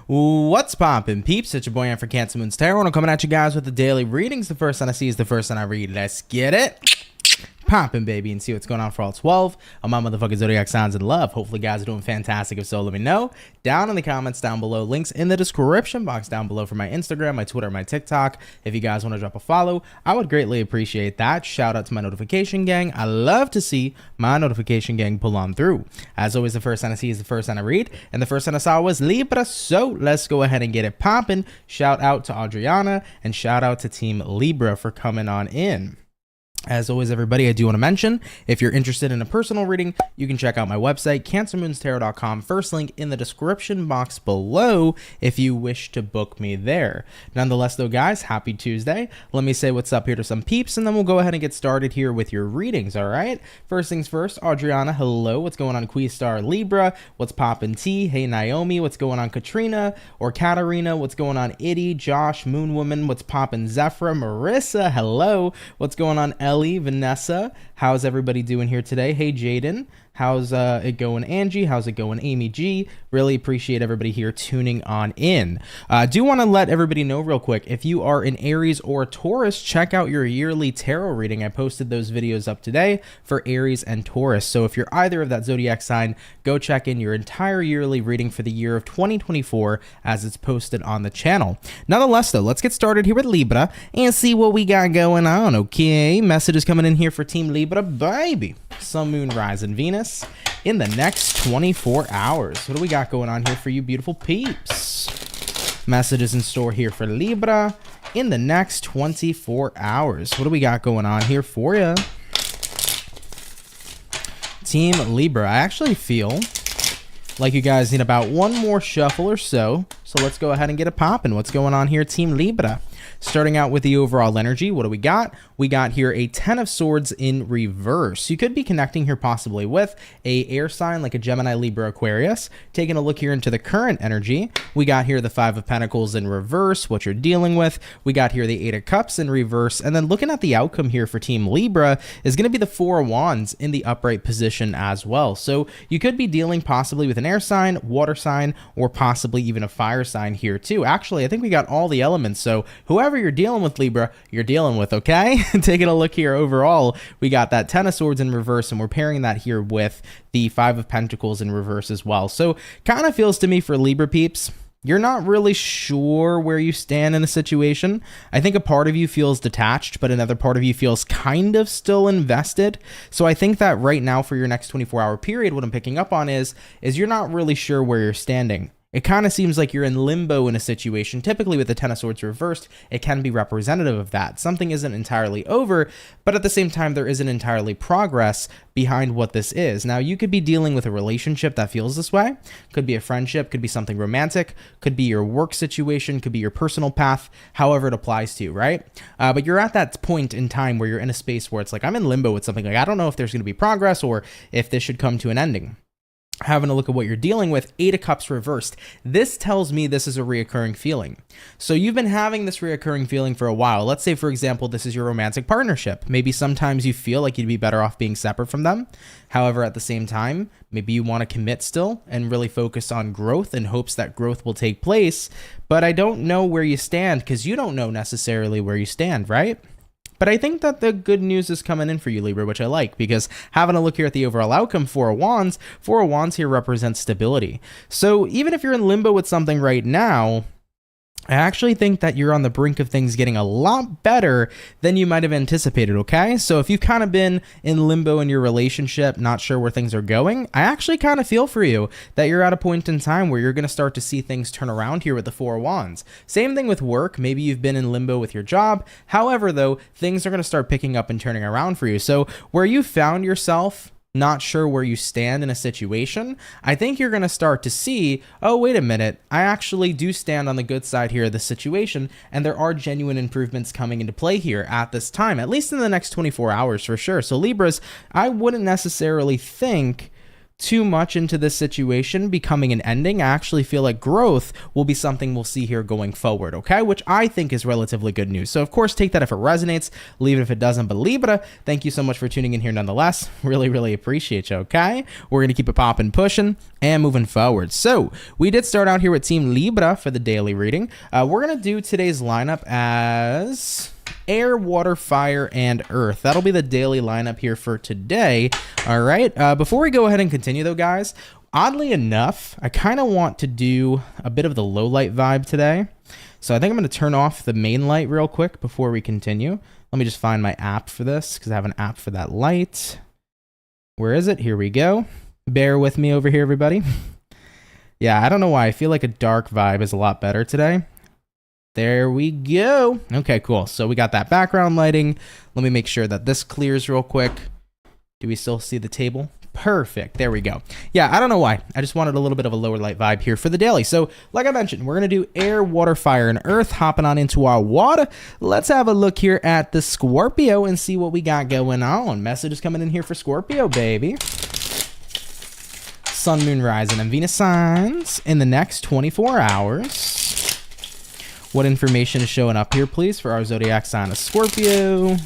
What's poppin', peeps? It's your boy for CancerMoonsTarot. I'm coming at you guys with the daily readings. The first one I see is the first one I read. Let's get it poppin', baby, and see what's going on for all 12 of my motherfucking zodiac signs in love. Hopefully, guys are doing fantastic. If so, let me know down in the comments down below. Links in the description box down below for my Instagram, my Twitter, my TikTok. If you guys want to drop a follow, I would greatly appreciate that. Shout out to my notification gang. I love to see my notification gang pull on through. As always, the first one I see is the first one I read, and the first one I saw was Libra. So let's go ahead and get it poppin'. Shout out to Adriana and shout out to Team Libra for coming on in. As always, everybody, I do want to mention, if you're interested in a personal reading, you can check out my website, CancerMoonsTarot.com. First link in the description box below if you wish to book me there. Nonetheless, though, guys, happy Tuesday. Let me say what's up here to some peeps, and then we'll go ahead and get started here with your readings, all right? First things first, Adriana, hello. What's going on, Queestar Libra? What's poppin' T? Hey, Naomi. What's going on, Katrina or Katarina? What's going on, Itty? Josh, Moonwoman. What's poppin' Zephyra? Marissa, hello. What's going on, Ellie, Vanessa, how's everybody doing here today? Hey, Jaden, how's it going? Angie, how's it going? Amy G, really appreciate everybody here tuning on in. I do want to let everybody know real quick, if you are an Aries or a Taurus, check out your yearly tarot reading. I posted those videos up today for Aries and Taurus. So if you're either of that zodiac sign, go check in your entire yearly reading for the year of 2024 as it's posted on the channel. Nonetheless, though, let's get started here with Libra and see what we got going on, okay? Messages coming in here for Team Libra, baby. Sun, Moon, Rising, Venus in the next 24 hours. What do we got going on here for you beautiful peeps? Messages in store here for Libra in the next 24 hours. What do we got going on here for you? Team Libra, I actually feel like you guys need about one more shuffle or so. So let's go ahead and get it popping. What's going on here, Team Libra? Starting out with the overall energy, what do we got? We got here a 10 of Swords in reverse. You could be connecting here possibly with a air sign like a Gemini, Libra, Aquarius. Taking a look here into the current energy, we got here the 5 of Pentacles in reverse, what you're dealing with. We got here the 8 of Cups in reverse. And then looking at the outcome here for Team Libra is going to be the 4 of Wands in the upright position as well. So you could be dealing possibly with an air sign, water sign, or possibly even a fire sign here too. Actually, I think we got all the elements. So whoever you're dealing with, Libra, you're dealing with, okay? Taking a look here overall, we got that 10 of Swords in reverse, and we're pairing that here with the 5 of Pentacles in reverse as well. So kind of feels to me for Libra peeps, you're not really sure where you stand in the situation. I think a part of you feels detached, but another part of you feels kind of still invested. So I think that right now for your next 24-hour period, what I'm picking up on is you're not really sure where you're standing. It kind of seems like you're in limbo in a situation. Typically with the 10 of Swords reversed, it can be representative of that. Something isn't entirely over, but at the same time, there isn't entirely progress behind what this is. Now, you could be dealing with a relationship that feels this way. Could be a friendship, could be something romantic, could be your work situation, could be your personal path, however it applies to you, right? But you're at that point in time where you're in a space where it's like, I'm in limbo with something. Like, I don't know if there's going to be progress or if this should come to an ending. Having a look at what you're dealing with, 8 of Cups reversed. This tells me this is a reoccurring feeling. So you've been having this reoccurring feeling for a while. Let's say, for example, this is your romantic partnership. Maybe sometimes you feel like you'd be better off being separate from them. However, at the same time, maybe you want to commit still and really focus on growth in hopes that growth will take place. But I don't know where you stand because you don't know necessarily where you stand, right? But I think that the good news is coming in for you, Libra, which I like, because having a look here at the overall outcome, 4 of Wands here represents stability. So even if you're in limbo with something right now, I actually think that you're on the brink of things getting a lot better than you might have anticipated, okay? So if you've kind of been in limbo in your relationship, not sure where things are going, I actually kind of feel for you that you're at a point in time where you're going to start to see things turn around here with the 4 of Wands. Same thing with work. Maybe you've been in limbo with your job. However, though, things are going to start picking up and turning around for you. So where you found yourself not sure where you stand in a situation, I think you're going to start to see, oh, wait a minute, I actually do stand on the good side here of the situation, and there are genuine improvements coming into play here at this time, at least in the next 24 hours for sure. So Libras, I wouldn't necessarily think too much into this situation becoming an ending. I actually feel like growth will be something we'll see here going forward, okay? Which I think is relatively good news. So of course, take that if it resonates, leave it if it doesn't. But Libra, thank you so much for tuning in here nonetheless. Really, really appreciate you, okay? We're gonna keep it popping, pushing, and moving forward. So we did start out here with Team Libra for the daily reading. We're gonna do today's lineup as air, water, fire, and earth. That'll be the daily lineup here for today. All right. Before we go ahead and continue though, guys, oddly enough, I kind of want to do a bit of the low light vibe today. So I think I'm going to turn off the main light real quick before we continue. Let me just find my app for this because I have an app for that light. Where is it? Here we go. Bear with me over here, everybody. Yeah, I don't know why. I feel like a dark vibe is a lot better today. There we go. Okay, cool. So we got that background lighting. Let me make sure that this clears real quick. Do we still see the table? Perfect. There we go. Yeah, I don't know why. I just wanted a little bit of a lower light vibe here for the daily. So like I mentioned, we're going to do air, water, fire, and earth. Hopping on into our water. Let's have a look here at the Scorpio and see what we got going on. Messages coming in here for Scorpio, baby. Sun, Moon, Rising, and Venus signs in the next 24 hours. What information is showing up here, please, for our zodiac sign of Scorpio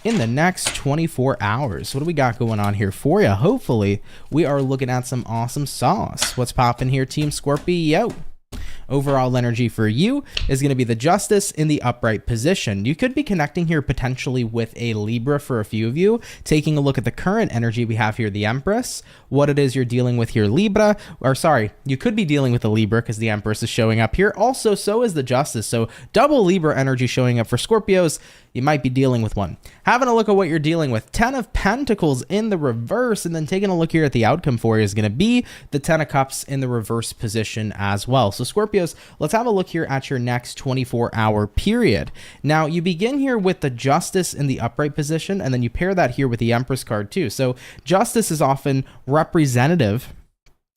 in the next 24 hours? What do we got going on here for you? Hopefully, we are looking at some awesome sauce. What's popping here, Team Scorpio? Overall energy for you is going to be the Justice in the upright position. You could be connecting here potentially with a Libra for a few of you, taking a look at the current energy we have here, the Empress, what it is you're dealing with here, Libra, or sorry, you could be dealing with the Libra because the Empress is showing up here. Also, so is the Justice. So double Libra energy showing up for Scorpios. You might be dealing with one. Having a look at what you're dealing with. 10 of Pentacles in the reverse, and then taking a look here at the outcome for you is going to be the 10 of Cups in the reverse position as well. So Scorpios, let's have a look here at your next 24-hour period. Now, you begin here with the Justice in the upright position, and then you pair that here with the Empress card too. So Justice is often representative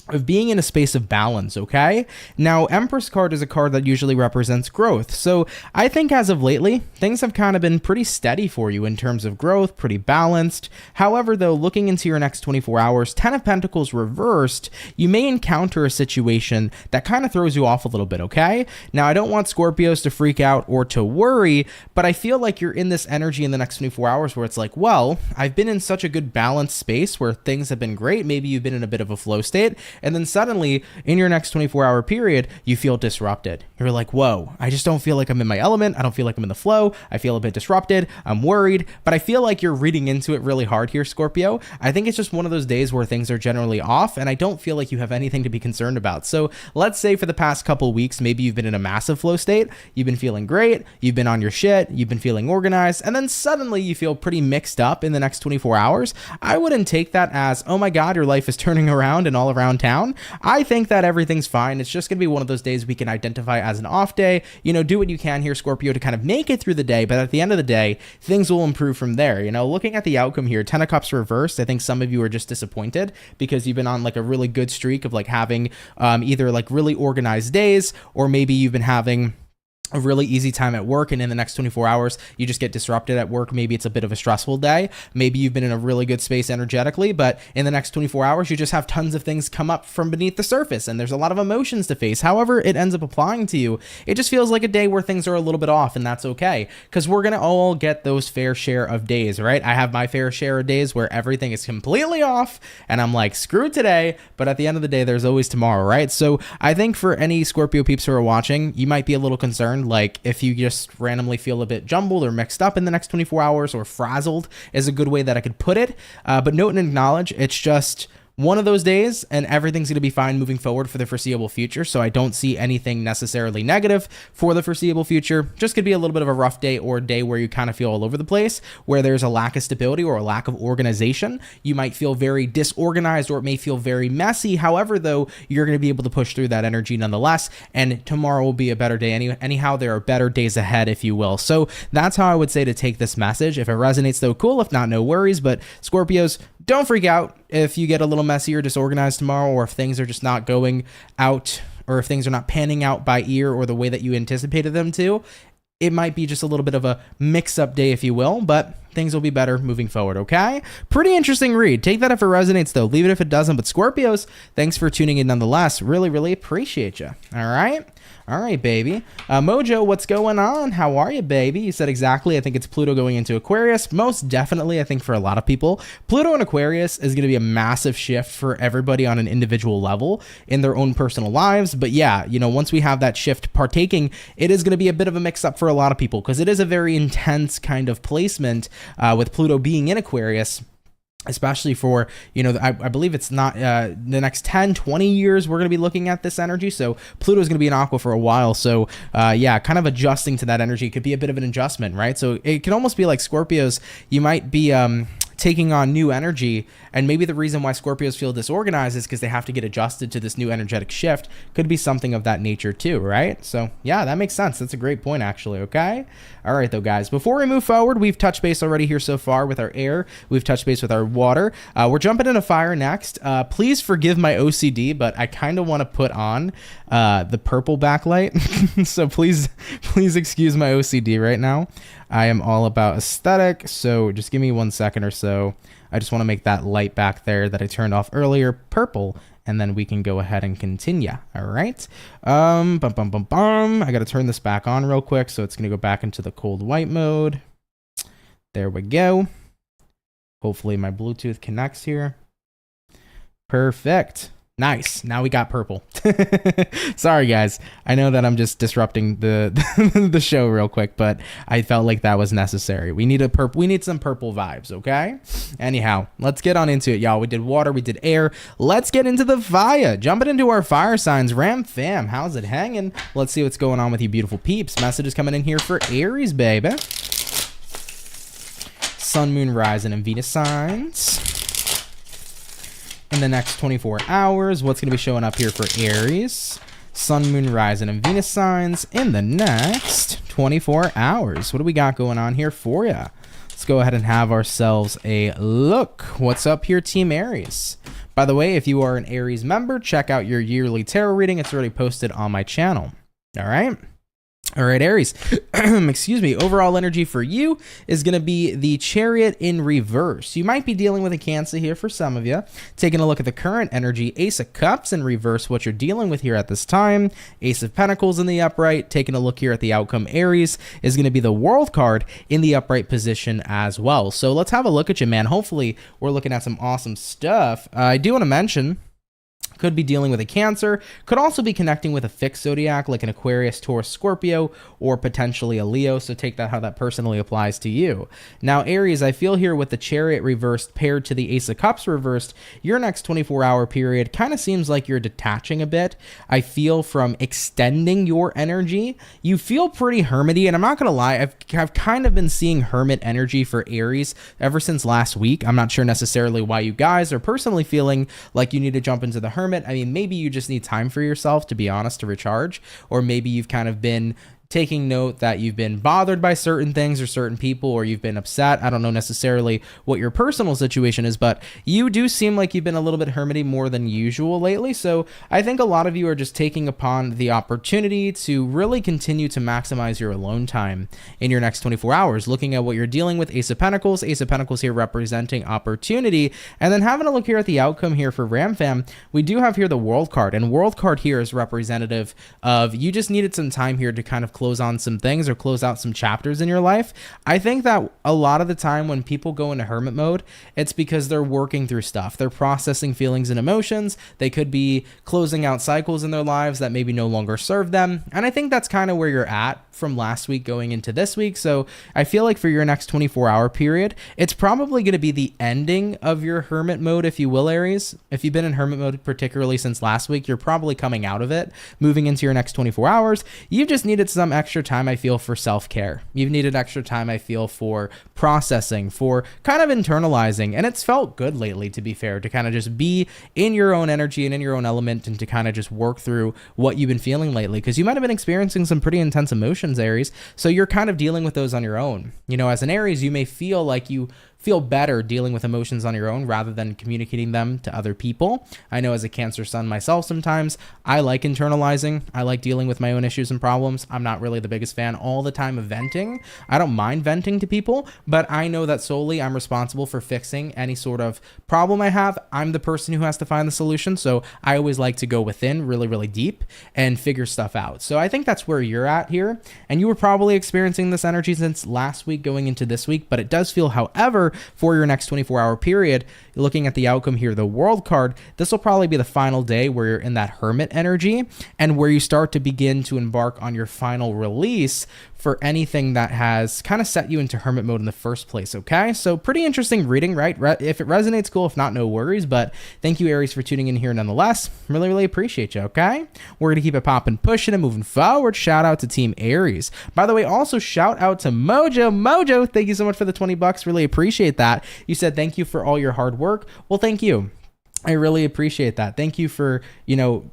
of being in a space of balance, okay? Now, Empress card is a card that usually represents growth. So I think as of lately, things have kind of been pretty steady for you in terms of growth, pretty balanced. However, though, looking into your next 24 hours, 10 of Pentacles reversed, you may encounter a situation that kind of throws you off a little bit, okay? Now, I don't want Scorpios to freak out or to worry, but I feel like you're in this energy in the next 24 hours where it's like, well, I've been in such a good balanced space where things have been great. Maybe you've been in a bit of a flow state. And then suddenly, in your next 24-hour period, you feel disrupted. You're like, whoa, I just don't feel like I'm in my element. I don't feel like I'm in the flow. I feel a bit disrupted. I'm worried. But I feel like you're reading into it really hard here, Scorpio. I think it's just one of those days where things are generally off, and I don't feel like you have anything to be concerned about. So let's say for the past couple weeks, maybe you've been in a massive flow state. You've been feeling great. You've been on your shit. You've been feeling organized. And then suddenly you feel pretty mixed up in the next 24 hours. I wouldn't take that as, oh my God, your life is turning around and all around town. I think that everything's fine. It's just going to be one of those days we can identify as an off day. You know, do what you can here, Scorpio, to kind of make it through the day. But at the end of the day, things will improve from there. You know, looking at the outcome here, 10 of Cups reversed. I think some of you are just disappointed because you've been on like a really good streak of like having either like really organized days, or maybe you've been having a really easy time at work, and in the next 24 hours, you just get disrupted at work. Maybe it's a bit of a stressful day. Maybe you've been in a really good space energetically, but in the next 24 hours, you just have tons of things come up from beneath the surface, and there's a lot of emotions to face. However it ends up applying to you, it just feels like a day where things are a little bit off, and that's okay, because we're going to all get those fair share of days, right? I have my fair share of days where everything is completely off, and I'm like, screw today, but at the end of the day, there's always tomorrow, right? So I think for any Scorpio peeps who are watching, you might be a little concerned. Like if you just randomly feel a bit jumbled or mixed up in the next 24 hours, or frazzled is a good way that I could put it. But note and acknowledge, it's just one of those days, and everything's going to be fine moving forward for the foreseeable future. So I don't see anything necessarily negative for the foreseeable future. Just could be a little bit of a rough day, or a day where you kind of feel all over the place, where there's a lack of stability or a lack of organization. You might feel very disorganized, or it may feel very messy. However, though, you're going to be able to push through that energy nonetheless, and tomorrow will be a better day. Anyhow, there are better days ahead, if you will. So that's how I would say to take this message. If it resonates, though, cool. If not, no worries. But Scorpios, don't freak out if you get a little messy or disorganized tomorrow, or if things are just not going out, or if things are not panning out by ear or the way that you anticipated them to. It might be just a little bit of a mix-up day, if you will, but things will be better moving forward, okay? Pretty interesting read. Take that if it resonates, though. Leave it if it doesn't. But Scorpios, thanks for tuning in nonetheless. Really, really appreciate you. All right? All right, baby. Mojo, what's going on? How are you, baby? You said exactly. I think it's Pluto going into Aquarius. Most definitely, I think for a lot of people, Pluto in Aquarius is going to be a massive shift for everybody on an individual level in their own personal lives. But yeah, you know, once we have that shift partaking, it is going to be a bit of a mix-up for a lot of people because it is a very intense kind of placement with Pluto being in Aquarius. Especially for, you know, I believe it's not the next 10, 20 years we're going to be looking at this energy. So Pluto is going to be in Aqua for a while. So yeah, kind of adjusting to that energy could be a bit of an adjustment, right? So it can almost be like Scorpios, you might be taking on new energy, and maybe the reason why Scorpios feel disorganized is because they have to get adjusted to this new energetic shift. Could be something of that nature too, right? So yeah, that makes sense. That's a great point, actually. Okay. All right, though, guys, before we move forward, we've touched base already here so far with our air. We've touched base with our water. We're jumping into fire next. Please forgive my OCD, but I kind of want to put on the purple backlight. So please excuse my OCD right now. I am all about aesthetic, so just give me 1 second or so. I just want to make that light back there that I turned off earlier purple, and then we can go ahead and continue. All right. I got to turn this back on real quick, so it's going to go back into the cold white mode. There we go. Hopefully my Bluetooth connects here. Perfect. Nice. Now we got purple. Sorry, guys. I know that I'm just disrupting the show real quick, but I felt like that was necessary. We need some purple vibes, okay? Anyhow, let's get on into it, y'all. We did water, we did air. Let's get into the fire. Jumping into our fire signs. Ram fam, how's it hanging? Let's see what's going on with you beautiful peeps. Messages coming in here for Aries, baby. Sun, Moon, Rising, and Venus signs. In the next 24 hours, what's going to be showing up here for Aries? Sun, Moon, Rising, and Venus signs in the next 24 hours. What do we got going on here for you? Let's go ahead and have ourselves a look. What's up here, Team Aries? By the way, if you are an Aries member, check out your yearly tarot reading. It's already posted on my channel. All right. All right, Aries, excuse me, overall energy for you is going to be the Chariot in reverse. You might be dealing with a Cancer here for some of you. Taking a look at the current energy, Ace of Cups in reverse, what you're dealing with here at this time. Ace of Pentacles in the upright. Taking a look here at the outcome, Aries, is going to be the World card in the upright position as well. So let's have a look at you, man. Hopefully, we're looking at some awesome stuff. I do want to mention, could be dealing with a Cancer, could also be connecting with a fixed zodiac like an Aquarius, Taurus, Scorpio, or potentially a Leo, so take that how that personally applies to you. Now, Aries, I feel here with the Chariot reversed paired to the Ace of Cups reversed, your next 24-hour period kind of seems like you're detaching a bit. I feel from extending your energy, you feel pretty hermity, and I'm not going to lie, I've kind of been seeing hermit energy for Aries ever since last week. I'm not sure necessarily why you guys are personally feeling like you need to jump into the hermit. I mean, maybe you just need time for yourself, to be honest, to recharge, or maybe you've kind of been taking note that you've been bothered by certain things or certain people, or you've been upset. I don't know necessarily what your personal situation is, but you do seem like you've been a little bit hermity more than usual lately. So I think a lot of you are just taking upon the opportunity to really continue to maximize your alone time in your next 24 hours, looking at what you're dealing with. Ace of Pentacles here representing opportunity, and then having a look here at the outcome here for Ram Fam. We do have here the World card, and World card here is representative of you just needed some time here to kind of close on some things or close out some chapters in your life. I think that a lot of the time when people go into hermit mode, it's because they're working through stuff. They're processing feelings and emotions. They could be closing out cycles in their lives that maybe no longer serve them. And I think that's kind of where you're at from last week going into this week. So I feel like for your next 24-hour period, it's probably going to be the ending of your hermit mode, if you will, Aries. If you've been in hermit mode, particularly since last week, you're probably coming out of it, moving into your next 24 hours. You've just needed some extra time, I feel, for self-care. You've needed extra time, I feel, for processing, for kind of internalizing. And it's felt good lately, to be fair, to kind of just be in your own energy and in your own element and to kind of just work through what you've been feeling lately, because you might have been experiencing some pretty intense emotions, Aries. So you're kind of dealing with those on your own. You know, as an Aries, you may feel like you feel better dealing with emotions on your own rather than communicating them to other people. I know as a Cancer sun myself, sometimes I like internalizing. I like dealing with my own issues and problems. I'm not really the biggest fan all the time of venting. I don't mind venting to people, but I know that solely I'm responsible for fixing any sort of problem I have. I'm the person who has to find the solution. So I always like to go within really, really deep and figure stuff out. So I think that's where you're at here. And you were probably experiencing this energy since last week going into this week, but it does feel, however, for your next 24-hour period, looking at the outcome here, the World card, this will probably be the final day where you're in that Hermit energy and where you start to begin to embark on your final release for anything that has kind of set you into hermit mode in the first place, okay? So pretty interesting reading, right? If it resonates, cool. If not, no worries. But thank you, Aries, for tuning in here nonetheless. Really, really appreciate you, okay? We're going to keep it popping, pushing, and moving forward. Shout out to Team Aries. By the way, also shout out to Mojo. Mojo, thank you so much for the 20 bucks. Really appreciate that. You said thank you for all your hard work. Well, thank you. I really appreciate that. Thank you for,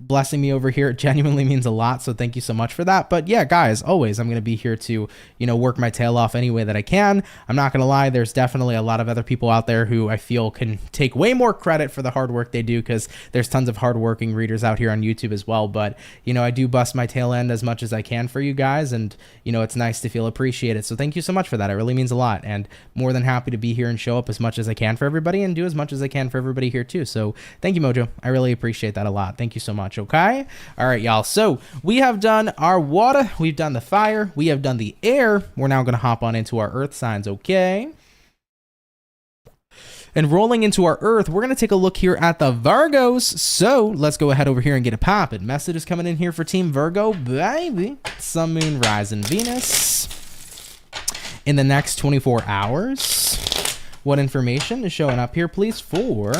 blessing me over here. It genuinely means a lot. So thank you so much for that. But yeah, guys, always, I'm going to be here to, work my tail off any way that I can. I'm not going to lie. There's definitely a lot of other people out there who I feel can take way more credit for the hard work they do, because there's tons of hardworking readers out here on YouTube as well. But, I do bust my tail end as much as I can for you guys. And, it's nice to feel appreciated. So thank you so much for that. It really means a lot. And more than happy to be here and show up as much as I can for everybody and do as much as I can for everybody here too. So thank you, Mojo. I really appreciate that a lot. Thank you so much. Okay. All right, y'all. So we have done our water. We've done the fire. We have done the air. We're now going to hop on into our earth signs. Okay. And rolling into our earth, we're going to take a look here at the Virgos. So let's go ahead over here and get it popping. Messages coming in here for Team Virgo, baby. Sun, Moon, Rising, Venus. In the next 24 hours, what information is showing up here, please, for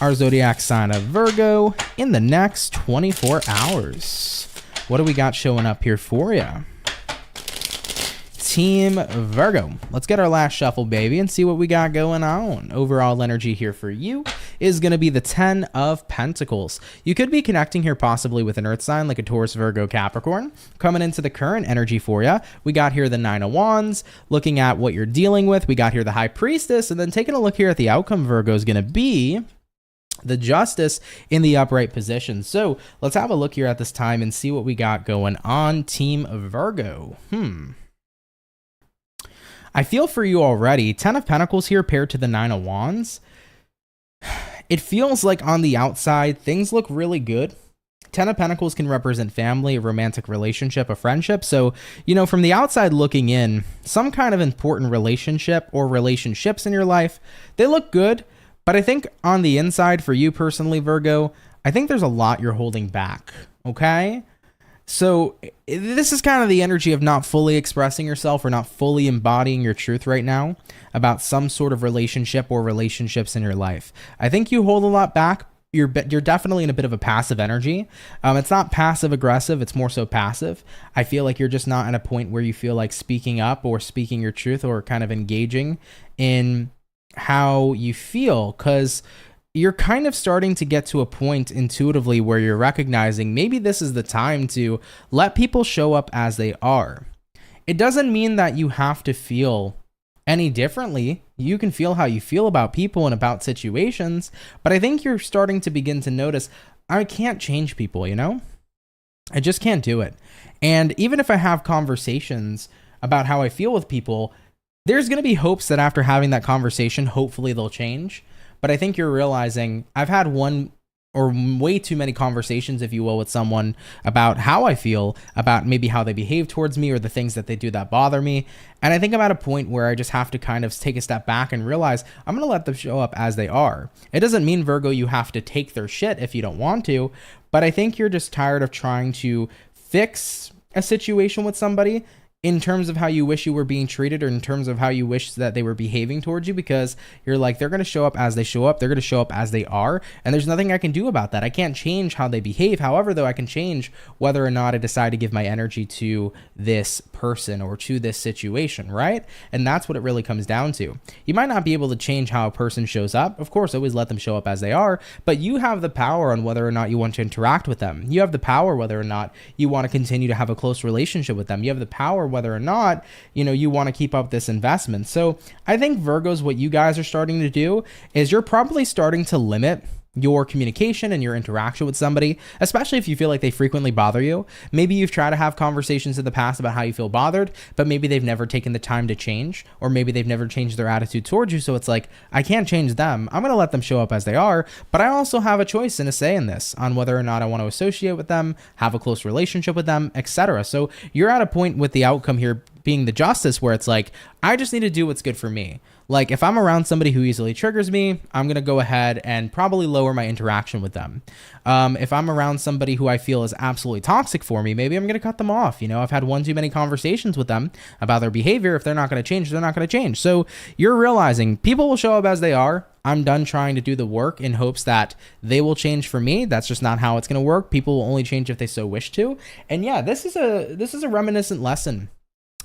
our zodiac sign of Virgo in the next 24 hours? What do we got showing up here for you? Team Virgo. Let's get our last shuffle, baby, and see what we got going on. Overall energy here for you is going to be the 10 of Pentacles. You could be connecting here possibly with an earth sign like a Taurus, Virgo, Capricorn. Coming into the current energy for you, we got here the 9 of Wands. Looking at what you're dealing with, we got here the High Priestess, and then taking a look here at the outcome, Virgo, is going to be the Justice in the upright position. So let's have a look here at this time and see what we got going on, Team Virgo. I feel for you already. 10 of Pentacles here paired to the 9 of Wands. It feels like on the outside, things look really good. 10 of Pentacles can represent family, a romantic relationship, a friendship. So, from the outside looking in, some kind of important relationship or relationships in your life, they look good. But I think on the inside for you personally, Virgo, I think there's a lot you're holding back. Okay. So this is kind of the energy of not fully expressing yourself or not fully embodying your truth right now about some sort of relationship or relationships in your life. I think you hold a lot back. You're definitely in a bit of a passive energy. It's not passive aggressive. It's more so passive. I feel like you're just not at a point where you feel like speaking up or speaking your truth or kind of engaging in how you feel, because you're kind of starting to get to a point intuitively where you're recognizing maybe this is the time to let people show up as they are. It doesn't mean that you have to feel any differently. You can feel how you feel about people and about situations, but I think you're starting to begin to notice, I can't change people, I just can't do it. And even if I have conversations about how I feel with people, there's going to be hopes that after having that conversation, hopefully they'll change. But I think you're realizing I've had one or way too many conversations, if you will, with someone about how I feel, about maybe how they behave towards me or the things that they do that bother me. And I think I'm at a point where I just have to kind of take a step back and realize I'm going to let them show up as they are. It doesn't mean, Virgo, you have to take their shit if you don't want to, but I think you're just tired of trying to fix a situation with somebody in terms of how you wish you were being treated or in terms of how you wish that they were behaving towards you, because you're like, they're going to show up as they show up. They're going to show up as they are. And there's nothing I can do about that. I can't change how they behave. However, though, I can change whether or not I decide to give my energy to this person or to this situation, right? And that's what it really comes down to. You might not be able to change how a person shows up. Of course, always let them show up as they are, but you have the power on whether or not you want to interact with them. You have the power whether or not you want to continue to have a close relationship with them. You have the power whether or not, you want to keep up this investment. So I think Virgos, what you guys are starting to do is you're probably starting to limit your communication and your interaction with somebody, especially if you feel like they frequently bother you. Maybe you've tried to have conversations in the past about how you feel bothered, but maybe they've never taken the time to change, or maybe they've never changed their attitude towards you. So it's like, I can't change them. I'm going to let them show up as they are, but I also have a choice and a say in this on whether or not I want to associate with them, have a close relationship with them, etc. So you're at a point with the outcome here being the justice where it's like, I just need to do what's good for me. Like if I'm around somebody who easily triggers me, I'm going to go ahead and probably lower my interaction with them. If I'm around somebody who I feel is absolutely toxic for me, maybe I'm going to cut them off. I've had one too many conversations with them about their behavior. If they're not going to change, they're not going to change. So you're realizing people will show up as they are. I'm done trying to do the work in hopes that they will change for me. That's just not how it's going to work. People will only change if they so wish to. And yeah, this is a reminiscent lesson.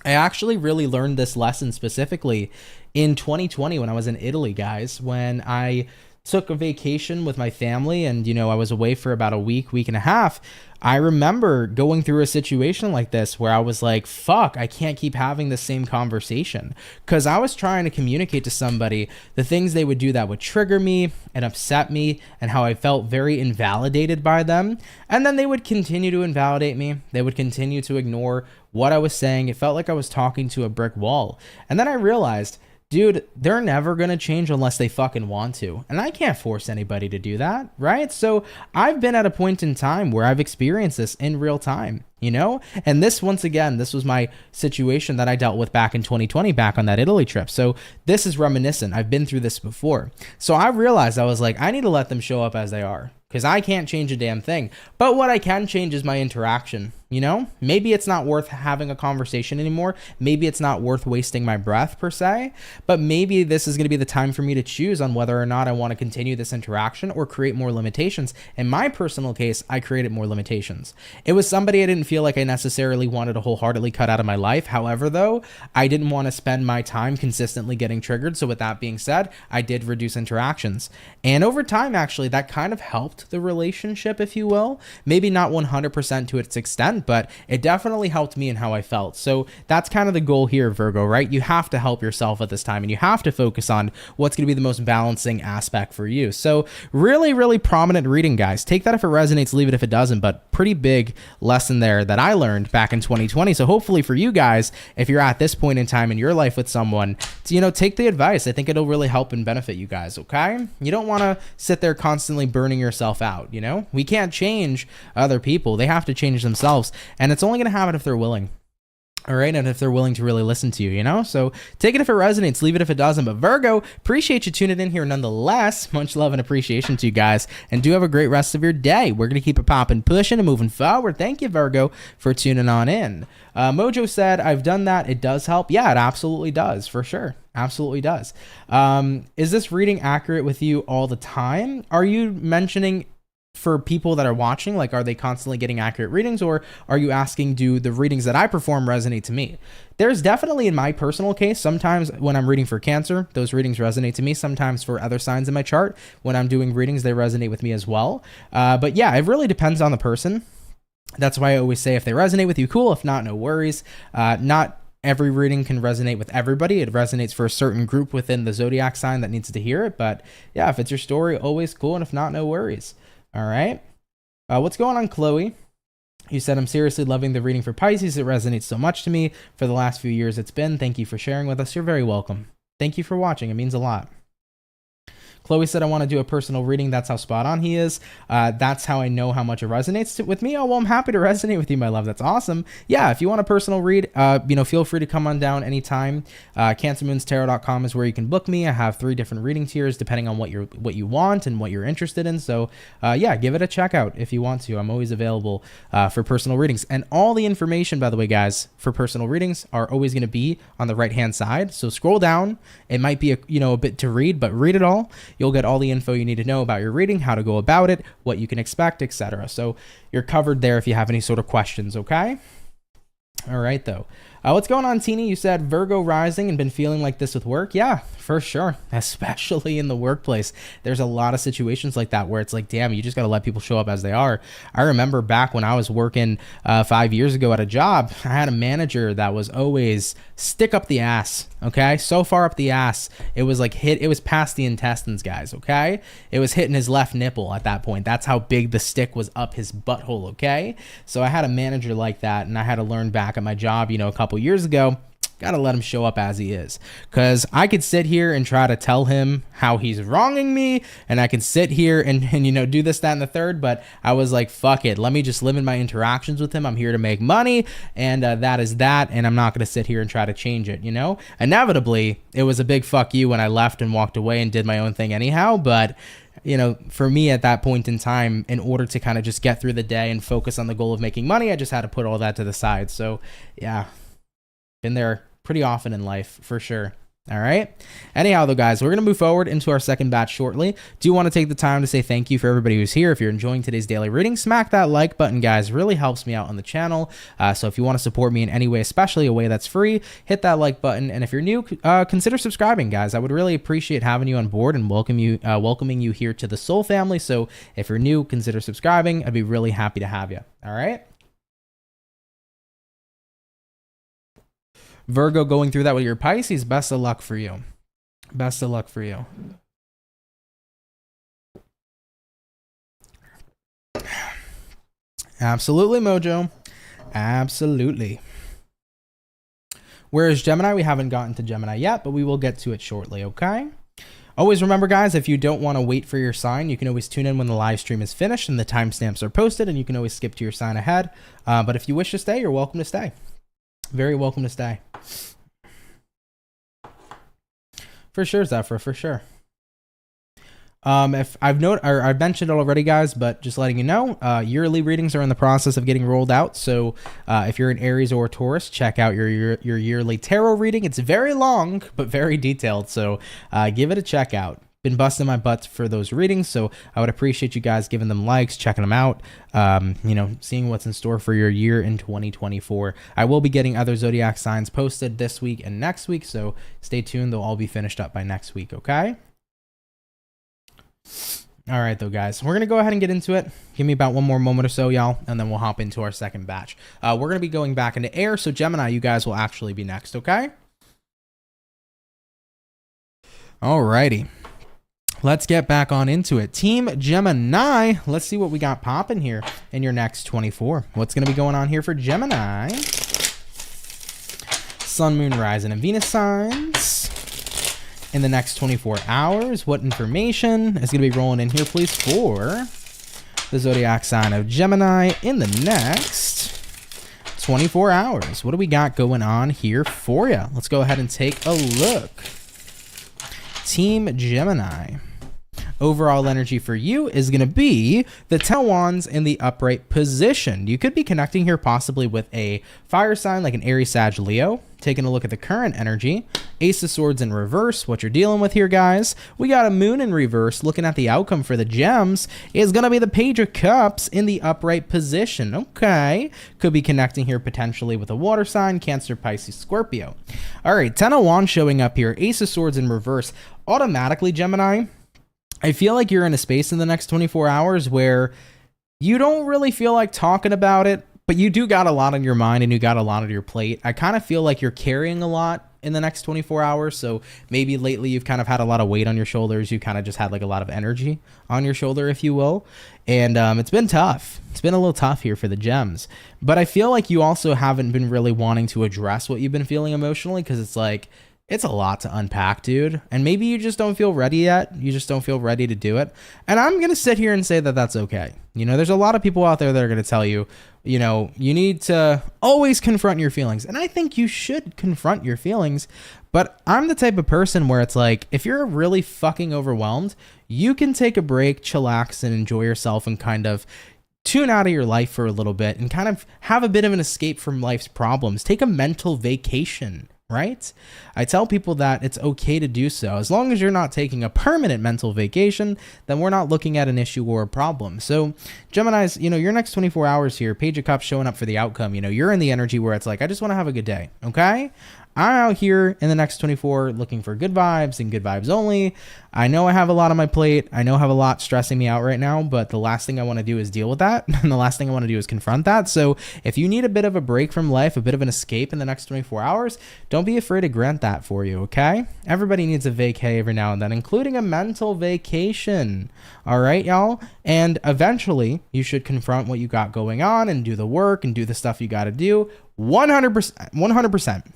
I actually really learned this lesson specifically in 2020 when I was in Italy, guys, when I took a vacation with my family and, I was away for about a week and a half. I remember going through a situation like this where I was like, fuck, I can't keep having the same conversation, because I was trying to communicate to somebody the things they would do that would trigger me and upset me and how I felt very invalidated by them. And then they would continue to invalidate me. They would continue to ignore what I was saying. It felt like I was talking to a brick wall. And then I realized, dude, they're never going to change unless they fucking want to. And I can't force anybody to do that, right? So I've been at a point in time where I've experienced this in real time, And this, once again, this was my situation that I dealt with back in 2020, back on that Italy trip. So this is reminiscent. I've been through this before. So I realized I was like, I need to let them show up as they are, because I can't change a damn thing. But what I can change is my interaction. Maybe it's not worth having a conversation anymore. Maybe it's not worth wasting my breath per se, but maybe this is going to be the time for me to choose on whether or not I want to continue this interaction or create more limitations. In my personal case, I created more limitations. It was somebody I didn't feel like I necessarily wanted to wholeheartedly cut out of my life. However, though, I didn't want to spend my time consistently getting triggered. So with that being said, I did reduce interactions. And over time, actually, that kind of helped the relationship, if you will. Maybe not 100% to its extent, but it definitely helped me in how I felt. So that's kind of the goal here, Virgo, right? You have to help yourself at this time, and you have to focus on what's going to be the most balancing aspect for you. So really, really prominent reading, guys. Take that if it resonates, leave it if it doesn't, but pretty big lesson there that I learned back in 2020. So hopefully for you guys, if you're at this point in time in your life with someone, take the advice. I think it'll really help and benefit you guys, okay? You don't want to sit there constantly burning yourself out, We can't change other people. They have to change themselves. And it's only going to happen if they're willing. All right. And if they're willing to really listen to you, So take it if it resonates, leave it if it doesn't. But Virgo, appreciate you tuning in here nonetheless. Much love and appreciation to you guys. And do have a great rest of your day. We're going to keep it popping, pushing, and moving forward. Thank you, Virgo, for tuning on in. Mojo said, I've done that. It does help. Yeah, it absolutely does. For sure. Absolutely does. Is this reading accurate with you all the time? Are you mentioning for people that are watching, like, are they constantly getting accurate readings, or are you asking, do the readings that I perform resonate to me? There's definitely, in my personal case, sometimes when I'm reading for Cancer, those readings resonate to me. Sometimes for other signs in my chart, when I'm doing readings, they resonate with me as well. But yeah, it really depends on the person. That's why I always say, if they resonate with you, cool. If not, no worries. Not every reading can resonate with everybody. It resonates for a certain group within the zodiac sign that needs to hear it. But yeah, if it's your story, always cool. And if not, no worries. All right. What's going on, Chloe? You said, I'm seriously loving the reading for Pisces. It resonates so much to me for the last few years it's been. Thank you for sharing with us. You're very welcome. Thank you for watching. It means a lot. Chloe said, I want to do a personal reading. That's how spot on he is. That's how I know how much it resonates with me. Oh, well, I'm happy to resonate with you, my love. That's awesome. Yeah, if you want a personal read, feel free to come on down anytime. CancerMoonsTarot.com is where you can book me. I have 3 different reading tiers depending on what you want and what you're interested in. So yeah, give it a check out if you want to. I'm always available for personal readings. And all the information, by the way, guys, for personal readings are always going to be on the right-hand side. So scroll down. It might be a bit to read, but read it all. You'll get all the info you need to know about your reading, how to go about it, what you can expect, etc. So you're covered there if you have any sort of questions, okay? All right, though. What's going on, Teeny? You said Virgo rising and been feeling like this with work. Yeah, for sure. Especially in the workplace. There's a lot of situations like that where it's like, damn, you just got to let people show up as they are. I remember back when I was working 5 years ago at a job, I had a manager that was always stick up the ass. Okay. So far up the ass, it was like it was past the intestines, guys. Okay. It was hitting his left nipple at that point. That's how big the stick was up his butthole. Okay. So I had a manager like that, and I had to learn back at my job, a couple years ago, gotta let him show up as he is, because I could sit here and try to tell him how he's wronging me, and I can sit here and do this, that, and the third, but I was like, fuck it, let me just limit my interactions with him. I'm here to make money, and that is that, and I'm not gonna sit here and try to change it. Inevitably, it was a big fuck you when I left and walked away and did my own thing anyhow, but for me at that point in time, in order to kind of just get through the day and focus on the goal of making money, I just had to put all that to the side. So yeah, been there pretty often in life for sure. All right. Anyhow, though, guys, we're going to move forward into our second batch shortly. Do want to take the time to say thank you for everybody who's here. If you're enjoying today's daily reading, smack that like button, guys. Really helps me out on the channel. So if you want to support me in any way, especially a way that's free, hit that like button. And if you're new, consider subscribing, guys. I would really appreciate having you on board and welcoming you here to the Soul family. So if you're new, consider subscribing. I'd be really happy to have you. All right. Virgo, going through that with your Pisces, best of luck for you. Best of luck for you. Absolutely, Mojo. Absolutely. Whereas Gemini, we haven't gotten to Gemini yet, but we will get to it shortly, okay? Always remember, guys, if you don't want to wait for your sign, you can always tune in when the live stream is finished and the timestamps are posted, and you can always skip to your sign ahead. But if you wish to stay, you're welcome to stay. Very welcome to stay. For sure, Zephyr, for sure. If I've mentioned it already, guys, but just letting you know, yearly readings are in the process of getting rolled out. So if you're an Aries or a Taurus, check out your yearly tarot reading. It's very long, but very detailed. So give it a check out. Been busting my butt for those readings, so I would appreciate you guys giving them likes, checking them out, seeing what's in store for your year in 2024. I will be getting other zodiac signs posted this week and next week, so stay tuned. They'll all be finished up by next week, okay? All right, though, guys. We're going to go ahead and get into it. Give me about one more moment or so, y'all, and then we'll hop into our second batch. We're going to be going back into air, so Gemini, you guys will actually be next, okay? All righty. Let's get back on into it. Team Gemini, let's see what we got popping here in your next 24. What's going to be going on here for Gemini? Sun, Moon, Rising, and Venus signs in the next 24 hours. What information is going to be rolling in here, please, for the zodiac sign of Gemini in the next 24 hours? What do we got going on here for you? Let's go ahead and take a look. Team Gemini. Overall energy for you is going to be the Ten of Wands in the upright position. You could be connecting here possibly with a fire sign like an Aries, Sag, Leo. Taking a look at the current energy, Ace of Swords in reverse, what you're dealing with here, guys. We got a Moon in reverse. Looking at the outcome for the gems is going to be the Page of Cups in the upright position. Okay. Could be connecting here potentially with a water sign, Cancer, Pisces, Scorpio. All right. Ten of Wands showing up here. Ace of Swords in reverse. Automatically, Gemini, I feel like you're in a space in the next 24 hours where you don't really feel like talking about it, but you do got a lot on your mind and you got a lot on your plate. I kind of feel like you're carrying a lot in the next 24 hours. So maybe lately you've kind of had a lot of weight on your shoulders. You kind of just had like a lot of energy on your shoulder, if you will. And it's been tough. It's been a little tough here for the gems. But I feel like you also haven't been really wanting to address what you've been feeling emotionally, because it's like, it's a lot to unpack, dude. And maybe you just don't feel ready yet. You just don't feel ready to do it. And I'm going to sit here and say that that's okay. There's a lot of people out there that are going to tell you, you need to always confront your feelings. And I think you should confront your feelings. But I'm the type of person where it's like, if you're really fucking overwhelmed, you can take a break, chillax, and enjoy yourself and kind of tune out of your life for a little bit and kind of have a bit of an escape from life's problems. Take a mental vacation. right? I tell people that it's okay to do so. As long as you're not taking a permanent mental vacation, then we're not looking at an issue or a problem. So Geminis, your next 24 hours here, Page of Cups showing up for the outcome. You're in the energy where it's like, I just want to have a good day, okay? I'm out here in the next 24 looking for good vibes and good vibes only. I know I have a lot on my plate. I know I have a lot stressing me out right now, but the last thing I want to do is deal with that. And the last thing I want to do is confront that. So if you need a bit of a break from life, a bit of an escape in the next 24 hours, don't be afraid to grant that for you, okay? Everybody needs a vacay every now and then, including a mental vacation. All right, y'all? And eventually, you should confront what you got going on and do the work and do the stuff you got to do. 100%. 100%.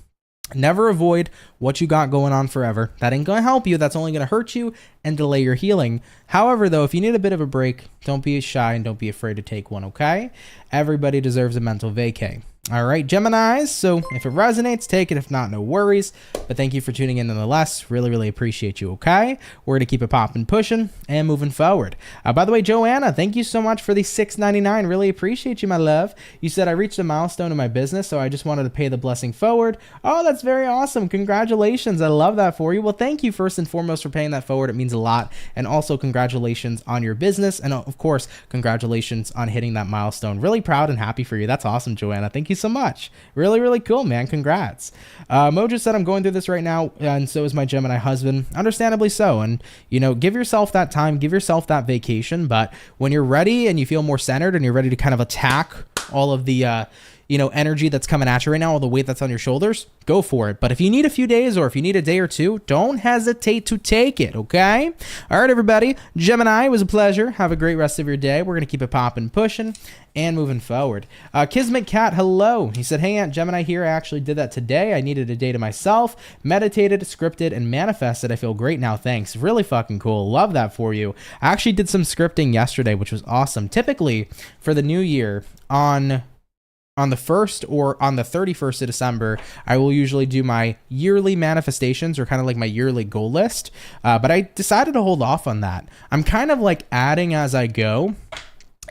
Never avoid what you got going on forever. That ain't going to help you. That's only going to hurt you and delay your healing. However, though, if you need a bit of a break, don't be shy and don't be afraid to take one, okay? Everybody deserves a mental vacay. All right, Geminis. So if it resonates, take it. If not, no worries. But thank you for tuning in nonetheless. Really, really appreciate you, okay? We're going to keep it popping, pushing, and moving forward. By the way, Joanna, thank you so much for the $6.99. Really appreciate you, my love. You said I reached a milestone in my business, so I just wanted to pay the blessing forward. Oh, that's very awesome. Congratulations. I love that for you. Well, thank you first and foremost for paying that forward. It means a lot. And also congratulations on your business. And of course, congratulations on hitting that milestone. Really proud and happy for you. That's awesome, Joanna. Thank you so much. Really, really cool, man. Congrats. Mojo said I'm going through this right now, and so is my Gemini husband. Understandably so. And, give yourself that time, give yourself that vacation. But when you're ready and you feel more centered and you're ready to kind of attack all of the, energy that's coming at you right now, all the weight that's on your shoulders, go for it. But if you need a few days or if you need a day or two, don't hesitate to take it, okay? All right, everybody. Gemini, it was a pleasure. Have a great rest of your day. We're going to keep it popping, pushing, and moving forward. Kismet Cat, hello. He said, hey, Aunt Gemini here. I actually did that today. I needed a day to myself, meditated, scripted, and manifested. I feel great now. Thanks. Really fucking cool. Love that for you. I actually did some scripting yesterday, which was awesome. Typically, for the new year, on the 1st or on the 31st of December, I will usually do my yearly manifestations or kind of like my yearly goal list. But I decided to hold off on that. I'm kind of like adding as I go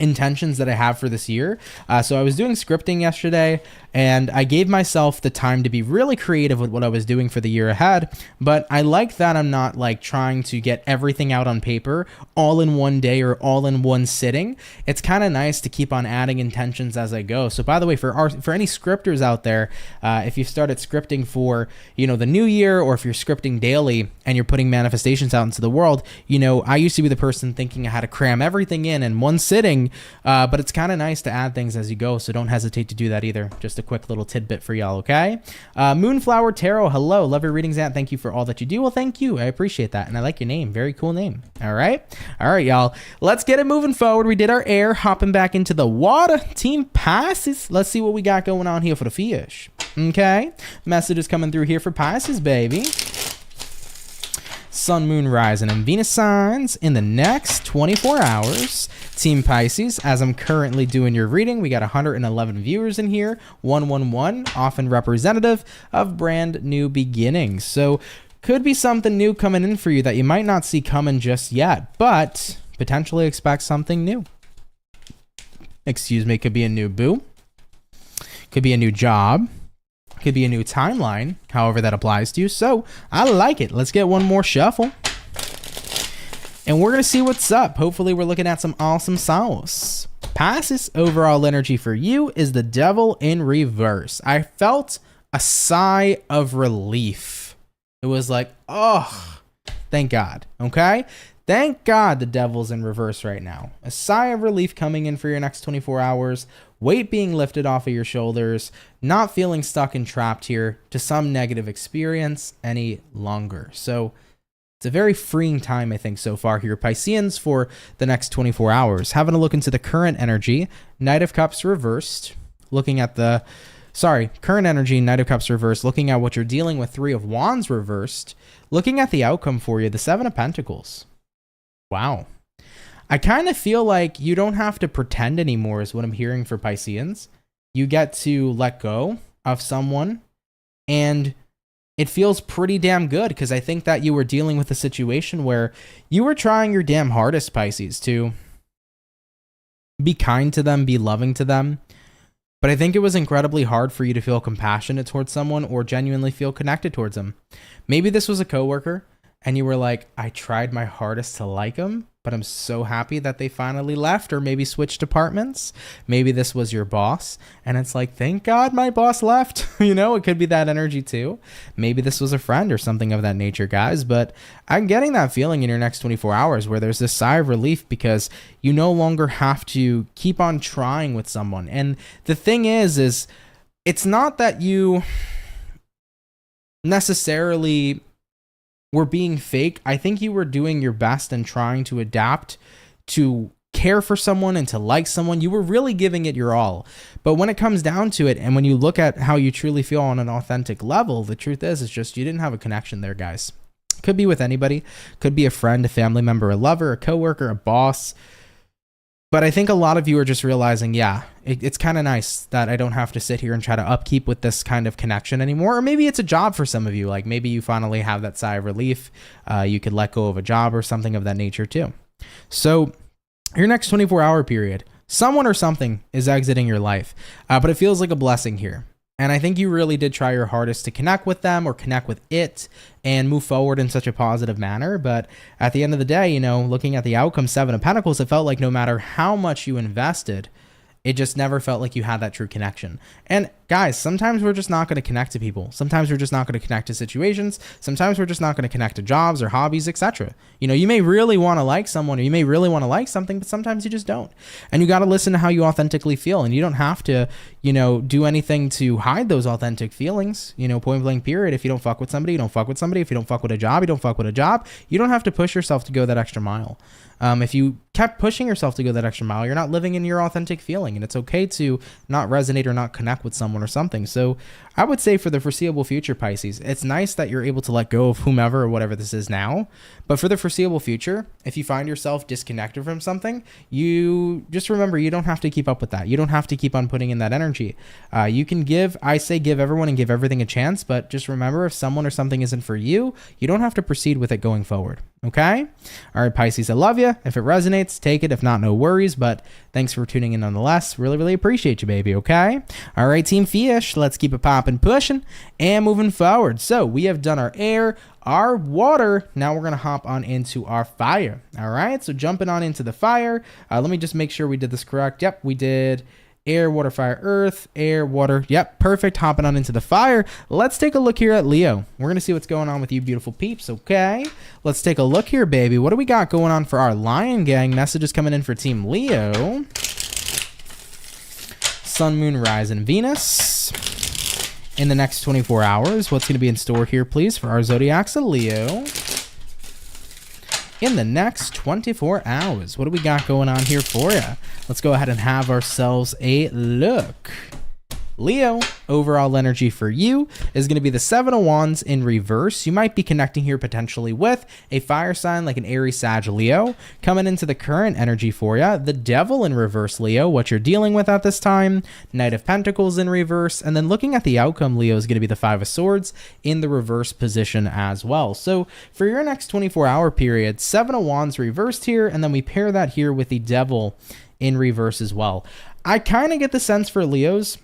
intentions that I have for this year. So I was doing scripting yesterday, and I gave myself the time to be really creative with what I was doing for the year ahead. But I like that I'm not like trying to get everything out on paper all in one day or all in one sitting. It's kind of nice to keep on adding intentions as I go. So by the way, for any scripters out there, if you started scripting for, the new year, or if you're scripting daily and you're putting manifestations out into the world, I used to be the person thinking I had to cram everything in one sitting, but it's kind of nice to add things as you go. So don't hesitate to do that either. Just a quick little tidbit for y'all, okay? Moonflower Tarot, hello. Love your readings, Aunt. Thank you for all that you do. Well, thank you. I appreciate that. And I like your name. Very cool name. All right, y'all. Let's get it moving forward. We did our air, hopping back into the water. Team Pisces. Let's see what we got going on here for the fish. Okay. Messages coming through here for Pisces, baby. Sun, Moon, Rising, and Venus signs in the next 24 hours. Team Pisces, as I'm currently doing your reading, we got 111 viewers in here. 111, often representative of brand new beginnings. So could be something new coming in for you that you might not see coming just yet, but potentially expect something new. Excuse me, could be a new boo. Could be a new job. Could be a new timeline, however that applies to you. So I like it. Let's get one more shuffle. And we're going to see what's up. Hopefully we're looking at some awesome sauce. Pisces, overall energy for you is the Devil in reverse. I felt a sigh of relief. It was like, oh, thank God. Okay? Thank God the Devil's in reverse right now. A sigh of relief coming in for your next 24 hours. Weight being lifted off of your shoulders. Not feeling stuck and trapped here to some negative experience any longer. So it's a very freeing time, I think, so far here, Pisceans, for the next 24 hours. Having a look into the current energy. Knight of Cups reversed. Looking at the... current energy, Knight of Cups reversed. Looking at what you're dealing with, Three of Wands reversed. Looking at the outcome for you, the Seven of Pentacles. Wow. I kind of feel like you don't have to pretend anymore is what I'm hearing for Pisceans. You get to let go of someone, and it feels pretty damn good, because I think that you were dealing with a situation where you were trying your damn hardest, Pisces, to be kind to them, be loving to them, But I think it was incredibly hard for you to feel compassionate towards someone or genuinely feel connected towards them. Maybe this was a coworker and you were like, I tried my hardest to like them, but I'm so happy that they finally left or maybe switched departments. Maybe this was your boss and it's like, thank God my boss left. You know, it could be that energy too. Maybe this was a friend or something of that nature, guys. But I'm getting that feeling in your next 24 hours where there's this sigh of relief because you no longer have to keep on trying with someone. And the thing is it's not that you necessarily were being fake. I think you were doing your best and trying to adapt to care for someone and to like someone. You were really giving it your all. But when it comes down to it, and when you look at how you truly feel on an authentic level, the truth is just you didn't have a connection there, guys. Could be with anybody. Could be a friend, a family member, a lover, a coworker, a boss. But I think a lot of you are just realizing, yeah, it's kind of nice that I don't have to sit here and try to upkeep with this kind of connection anymore. Or maybe it's a job for some of you. Like maybe you finally have that sigh of relief. You could let go of a job or something of that nature too. So your next 24-hour period, someone or something is exiting your life. But it feels like a blessing here. And I think you really did try your hardest to connect with them or connect with it and move forward in such a positive manner. But at the end of the day, you know, looking at the outcome, 7 of Pentacles, it felt like no matter how much you invested, it just never felt like you had that true connection. And guys, sometimes we're just not going to connect to people. Sometimes we're just not going to connect to situations. Sometimes we're just not going to connect to jobs or hobbies, etc. You know, you may really want to like someone or you may really want to like something, but sometimes you just don't. And you got to listen to how you authentically feel. And you don't have to, you know, do anything to hide those authentic feelings, you know, point blank period. If you don't fuck with somebody, you don't fuck with somebody. If you don't fuck with a job, you don't fuck with a job. You don't have to push yourself to go that extra mile. If you kept pushing yourself to go that extra mile, you're not living in your authentic feeling, and it's okay to not resonate or not connect with someone or something. So I would say for the foreseeable future, Pisces, it's nice that you're able to let go of whomever or whatever this is now. But for the foreseeable future, if you find yourself disconnected from something, you just remember you don't have to keep up with that. You don't have to keep on putting in that energy. You can give everyone and give everything a chance, but just remember if someone or something isn't for you, you don't have to proceed with it going forward. Okay? All right, Pisces, I love you. If it resonates, take it. If not, no worries. But thanks for tuning in nonetheless. Really, really appreciate you, baby. Okay? All right, Team Fish, let's keep it popping, pushing, and moving forward. So we have done our air, our water. Now we're going to hop on into our fire. All right? So jumping on into the fire. Let me just make sure we did this correct. Yep, we did. Air, water, fire, earth, air, water. Yep, perfect. Hopping on into the fire. Let's take a look here at Leo. We're going to see what's going on with you beautiful peeps, okay? Let's take a look here, baby. What do we got going on for our Lion Gang? Messages coming in for Team Leo. Sun, Moon, Rise, and Venus. In the next 24 hours, what's going to be in store here, please, for our Zodiacs of Leo? In the next 24 hours, what do we got going on here for you? Let's go ahead and have ourselves a look. Leo, overall energy for you is going to be the 7 of Wands in reverse. You might be connecting here potentially with a fire sign like an Aries, Sag, Leo. Coming into the current energy for you, the Devil in reverse, Leo, what you're dealing with at this time. Knight of Pentacles in reverse. And then looking at the outcome, Leo, is going to be the 5 of Swords in the reverse position as well. So for your next 24-hour period, 7 of Wands reversed here, and then we pair that here with the Devil in reverse as well. I kind of get the sense for Leos,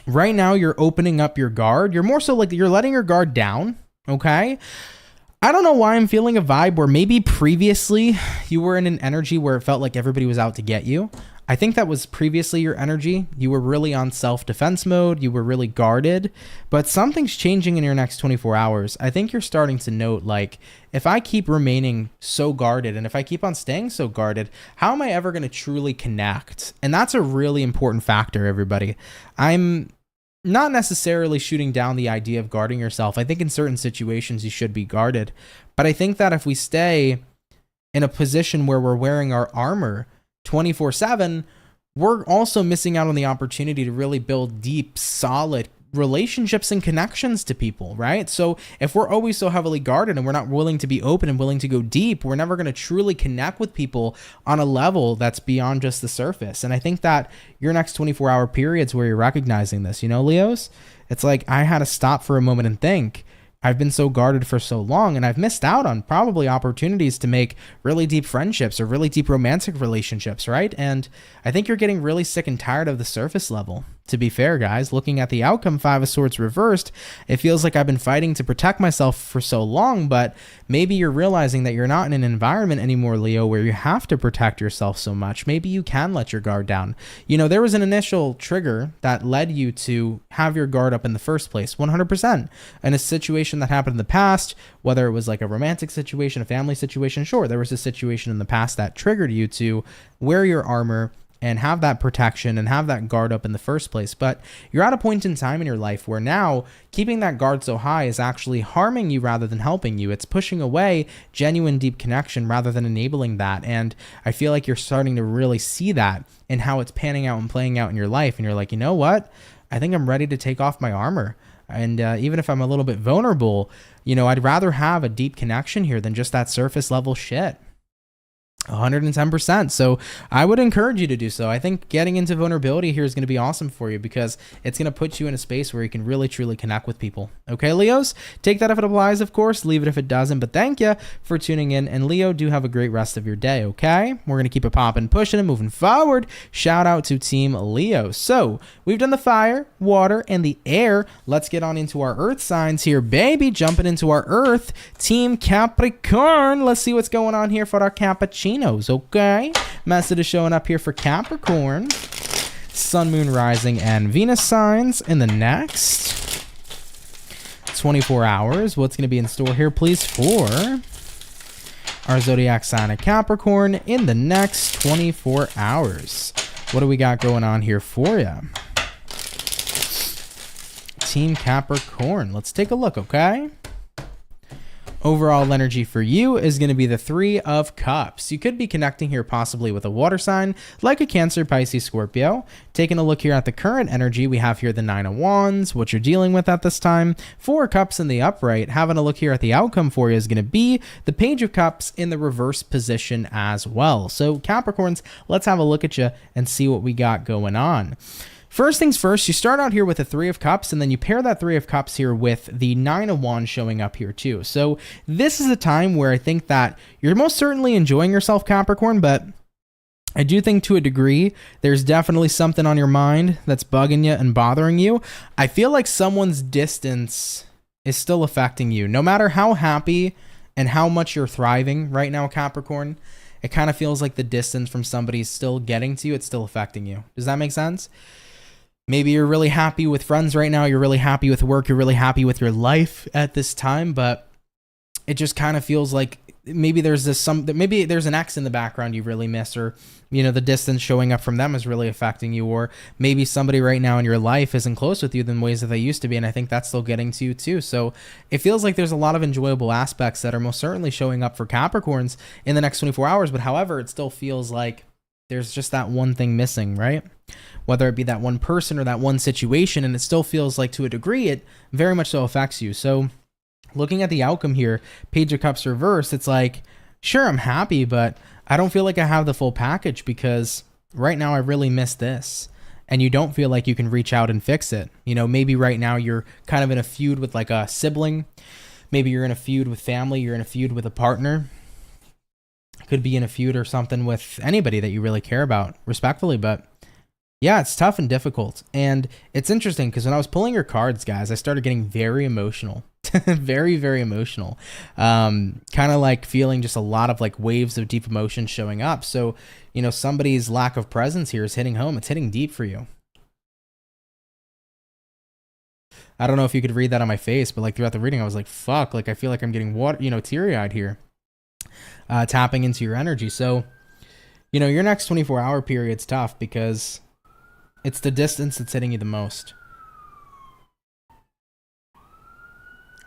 right now you're opening up your guard. You're more so like you're letting your guard down, okay? I don't know why I'm feeling a vibe where maybe previously you were in an energy where it felt like everybody was out to get you. I think that was previously your energy. You were really on self-defense mode. You were really guarded, but something's changing in your next 24 hours. I think you're starting to note, like, if I keep remaining so guarded and if I keep on staying so guarded, how am I ever going to truly connect? And that's a really important factor, everybody. I'm not necessarily shooting down the idea of guarding yourself. I think in certain situations you should be guarded, but I think that if we stay in a position where we're wearing our armor 24/7, we're also missing out on the opportunity to really build deep, solid relationships and connections to people, right? So if we're always so heavily guarded and we're not willing to be open and willing to go deep, we're never going to truly connect with people on a level that's beyond just the surface. And I think that your next 24-hour periods where you're recognizing this, you know, Leos, it's like I had to stop for a moment and think, I've been so guarded for so long and I've missed out on probably opportunities to make really deep friendships or really deep romantic relationships, right? And I think you're getting really sick and tired of the surface level. To be fair, guys, looking at the outcome, Five of Swords reversed, it feels like I've been fighting to protect myself for so long, but maybe you're realizing that you're not in an environment anymore, Leo, where you have to protect yourself so much. Maybe you can let your guard down. You know, there was an initial trigger that led you to have your guard up in the first place, 100%. And a situation that happened in the past, whether it was like a romantic situation, a family situation, sure, there was a situation in the past that triggered you to wear your armor and have that protection and have that guard up in the first place. But you're at a point in time in your life where now keeping that guard so high is actually harming you rather than helping you. It's pushing away genuine deep connection rather than enabling that. And I feel like you're starting to really see that in how it's panning out and playing out in your life. And you're like, you know what? I think I'm ready to take off my armor. And even if I'm a little bit vulnerable, you know, I'd rather have a deep connection here than just that surface level shit. 110%. So I would encourage you to do so. I think getting into vulnerability here is going to be awesome for you because it's going to put you in a space where you can really truly connect with people. Okay, Leos, take that if it applies, of course, leave it if it doesn't, but thank you for tuning in. And Leo, do have a great rest of your day. Okay, we're going to keep it popping, pushing and moving forward. Shout out to Team Leo. So we've done the fire, water, and the air. Let's get on into our earth signs here, baby. Jumping into our earth, Team Capricorn. Let's see what's going on here for our cappuccino. Okay, message is showing up here for Capricorn, Sun, Moon, Rising, and Venus signs in the next 24 hours. What's going to be in store here, please, for our zodiac sign of Capricorn in the next 24 hours? What do we got going on here for you, Team Capricorn? Let's take a look, okay? Overall energy for you is going to be the Three of Cups. You could be connecting here possibly with a water sign like a Cancer, Pisces, Scorpio. Taking a look here at the current energy, we have here the Nine of Wands, what you're dealing with at this time. Four of Cups in the upright. Having a look here at the outcome for you is going to be the Page of Cups in the reverse position as well. So Capricorns, let's have a look at you and see what we got going on. First things first, you start out here with a Three of Cups, and then you pair that Three of Cups here with the Nine of Wands showing up here too. So this is a time where I think that you're most certainly enjoying yourself, Capricorn, but I do think to a degree, there's definitely something on your mind that's bugging you and bothering you. I feel like someone's distance is still affecting you. No matter how happy and how much you're thriving right now, Capricorn, it kind of feels like the distance from somebody is still getting to you. It's still affecting you. Does that make sense? Maybe you're really happy with friends right now. You're really happy with work. You're really happy with your life at this time, but it just kind of feels like maybe there's maybe there's an ex in the background you really miss, or, you know, the distance showing up from them is really affecting you, or maybe somebody right now in your life isn't close with you in ways that they used to be. And I think that's still getting to you too. So it feels like there's a lot of enjoyable aspects that are most certainly showing up for Capricorns in the next 24 hours. But however, it still feels like there's just that one thing missing, right? Whether it be that one person or that one situation, and it still feels like to a degree it very much so affects you. So looking at the outcome here, Page of Cups reversed, it's like, sure, I'm happy, but I don't feel like I have the full package because right now I really miss this. And you don't feel like you can reach out and fix it. You know, maybe right now you're kind of in a feud with like a sibling. Maybe you're in a feud with family. You're in a feud with a partner. Could be in a feud or something with anybody that you really care about, respectfully, but yeah, it's tough and difficult. And it's interesting because when I was pulling your cards, guys, I started getting very emotional. Very, very emotional. Kind of like feeling just a lot of like waves of deep emotion showing up. So, you know, somebody's lack of presence here is hitting home. It's hitting deep for you. I don't know if you could read that on my face, but like throughout the reading, I was like, fuck, like I feel like I'm getting teary-eyed here. Tapping into your energy. So, you know, your next 24-hour period's tough because it's the distance that's hitting you the most.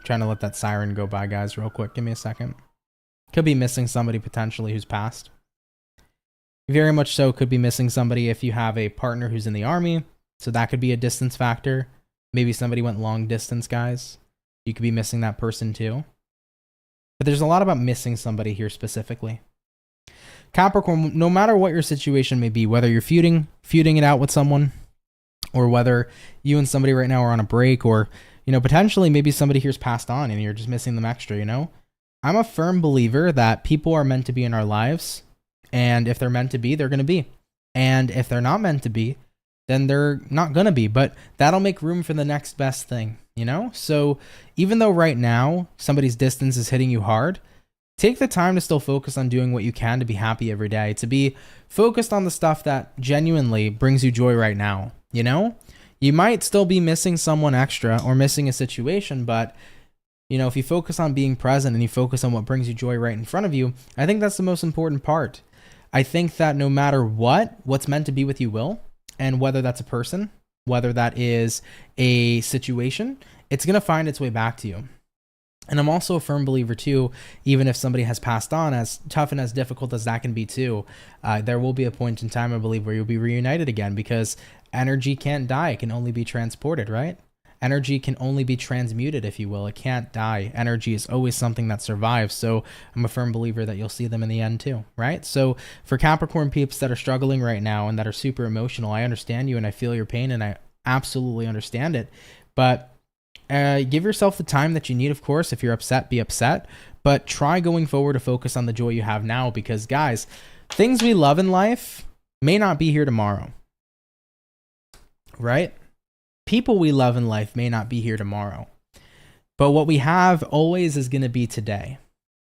Trying to let that siren go by, guys, real quick. Give me a second. Could be missing somebody potentially who's passed. Very much so could be missing somebody if you have a partner who's in the army. So that could be a distance factor. Maybe somebody went long distance, guys. You could be missing that person too. But there's a lot about missing somebody here specifically. Capricorn, no matter what your situation may be, whether you're feuding it out with someone, or whether you and somebody right now are on a break, or, you know, potentially maybe somebody here's passed on and you're just missing them extra, you know? I'm a firm believer that people are meant to be in our lives, and if they're meant to be, they're going to be. And if they're not meant to be, then they're not going to be. But that'll make room for the next best thing, you know? So even though right now somebody's distance is hitting you hard, take the time to still focus on doing what you can to be happy every day, to be focused on the stuff that genuinely brings you joy right now, you know? You might still be missing someone extra or missing a situation, but you know, if you focus on being present and you focus on what brings you joy right in front of you, I think that's the most important part. I think that no matter what's meant to be with you will, and whether that's a person, whether that is a situation, it's going to find its way back to you. And I'm also a firm believer too, even if somebody has passed on, as tough and as difficult as that can be too, there will be a point in time, I believe, where you'll be reunited again, because energy can't die. It can only be transported, right? Energy can only be transmuted, if you will. It can't die. Energy is always something that survives. So I'm a firm believer that you'll see them in the end too, right? So for Capricorn peeps that are struggling right now and that are super emotional, I understand you and I feel your pain and I absolutely understand it. But give yourself the time that you need, of course. If you're upset, be upset. But try going forward to focus on the joy you have now, because guys, things we love in life may not be here tomorrow, right? People we love in life may not be here tomorrow, but what we have always is going to be today.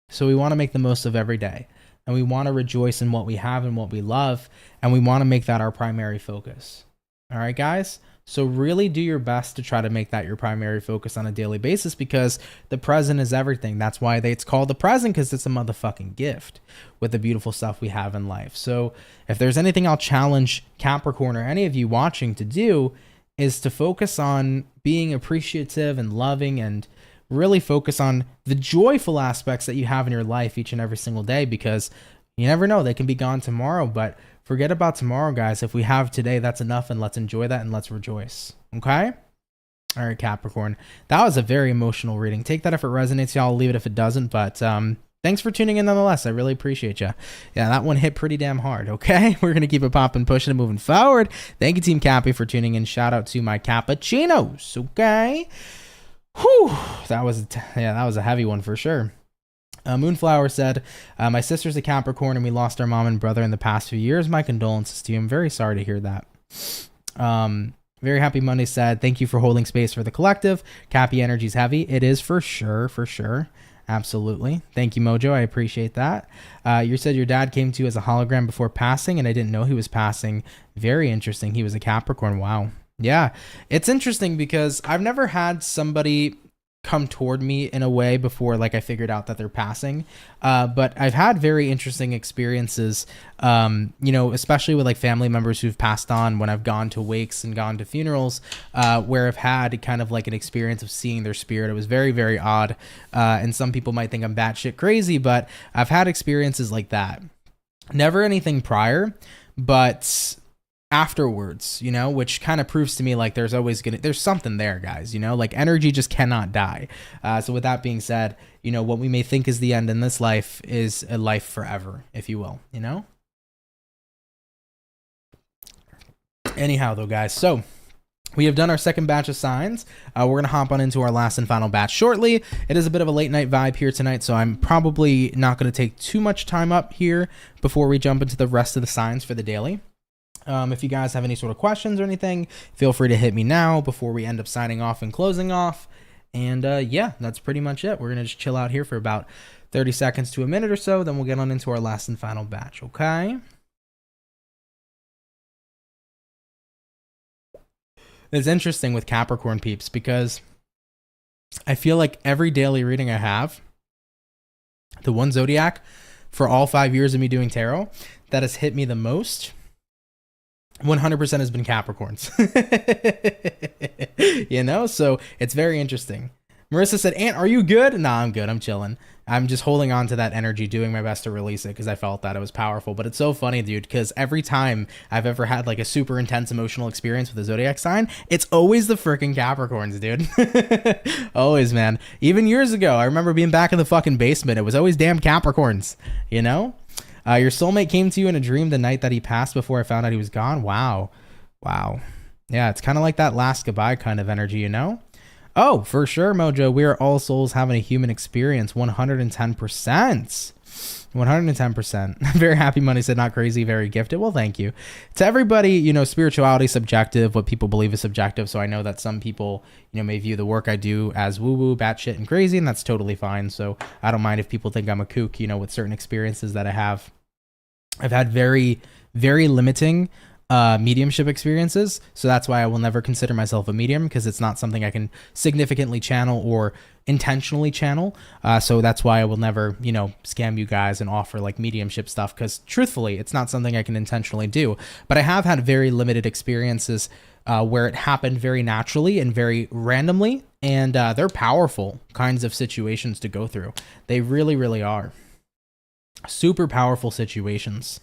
So we want to make the most of every day, and we want to rejoice in what we have and what we love, and we want to make that our primary focus. All right, guys? So really do your best to try to make that your primary focus on a daily basis, because the present is everything. That's why it's called the present, because it's a motherfucking gift with the beautiful stuff we have in life. So if there's anything I'll challenge Capricorn or any of you watching to do, is to focus on being appreciative and loving, and really focus on the joyful aspects that you have in your life each and every single day, because you never know, they can be gone tomorrow. But forget about tomorrow, guys. If we have today, that's enough, and let's enjoy that and let's rejoice. Okay? All right, Capricorn. That was a very emotional reading. Take that if it resonates, y'all. Leave it if it doesn't. But thanks for tuning in nonetheless. I really appreciate you. Yeah, that one hit pretty damn hard, okay? We're going to keep it popping, pushing, and moving forward. Thank you, Team Cappy, for tuning in. Shout out to my cappuccinos, okay? Whew. That was a heavy one for sure. Moonflower said, my sister's a Capricorn and we lost our mom and brother in the past few years. My condolences to you. I'm very sorry to hear that. Very Happy Monday said, thank you for holding space for the collective. Cappy energy's heavy. It is for sure, for sure. Absolutely. Thank you, Mojo. I appreciate that. You said your dad came to you as a hologram before passing, and I didn't know he was passing. Very interesting. He was a Capricorn. Wow. Yeah. It's interesting because I've never had somebody come toward me in a way before, like I figured out that they're passing. But I've had very interesting experiences, you know, especially with like family members who've passed on when I've gone to wakes and gone to funerals, where I've had kind of like an experience of seeing their spirit. It was very, very odd. And some people might think I'm batshit crazy, but I've had experiences like that. Never anything prior, but afterwards, you know, which kind of proves to me like there's something there, guys, you know, like energy just cannot die. So with that being said, you know, what we may think is the end in this life is a life forever, if you will, you know. Anyhow though, guys, so we have done our second batch of signs. We're going to hop on into our last and final batch shortly. It is a bit of a late night vibe here tonight, so I'm probably not going to take too much time up here before we jump into the rest of the signs for the daily. If you guys have any sort of questions or anything, feel free to hit me now before we end up signing off and closing off. And yeah, that's pretty much it. We're going to just chill out here for about 30 seconds to a minute or so. Then we'll get on into our last and final batch, okay? It's interesting with Capricorn peeps because I feel like every daily reading I have, the one zodiac for all 5 years of me doing tarot that has hit me the most, 100% has been Capricorns. You know, so it's very interesting. Marissa said, Aunt, are you good? Nah, I'm good. I'm chilling. I'm just holding on to that energy, doing my best to release it because I felt that it was powerful. But it's so funny, dude, because every time I've ever had like a super intense emotional experience with a zodiac sign, it's always the freaking Capricorns, dude. Always, man. Even years ago, I remember being back in the fucking basement. It was always damn Capricorns, you know? Your soulmate came to you in a dream the night that he passed before I found out he was gone. Wow. Wow. Yeah, it's kind of like that last goodbye kind of energy, you know? Oh, for sure, Mojo. We are all souls having a human experience. 110%. 110%. Very happy. Money said not crazy, very gifted. Well, thank you. To everybody, you know, spirituality is subjective. What people believe is subjective. So I know that some people, you know, may view the work I do as woo-woo, batshit, and crazy, and that's totally fine. So I don't mind if people think I'm a kook, you know, with certain experiences that I have. I've had very, very limiting mediumship experiences, so that's why I will never consider myself a medium, because it's not something I can significantly channel or intentionally channel. So that's why I will never, you know, scam you guys and offer like mediumship stuff, because truthfully, it's not something I can intentionally do. But I have had very limited experiences where it happened very naturally and very randomly, and they're powerful kinds of situations to go through. They really, really are. Super powerful situations.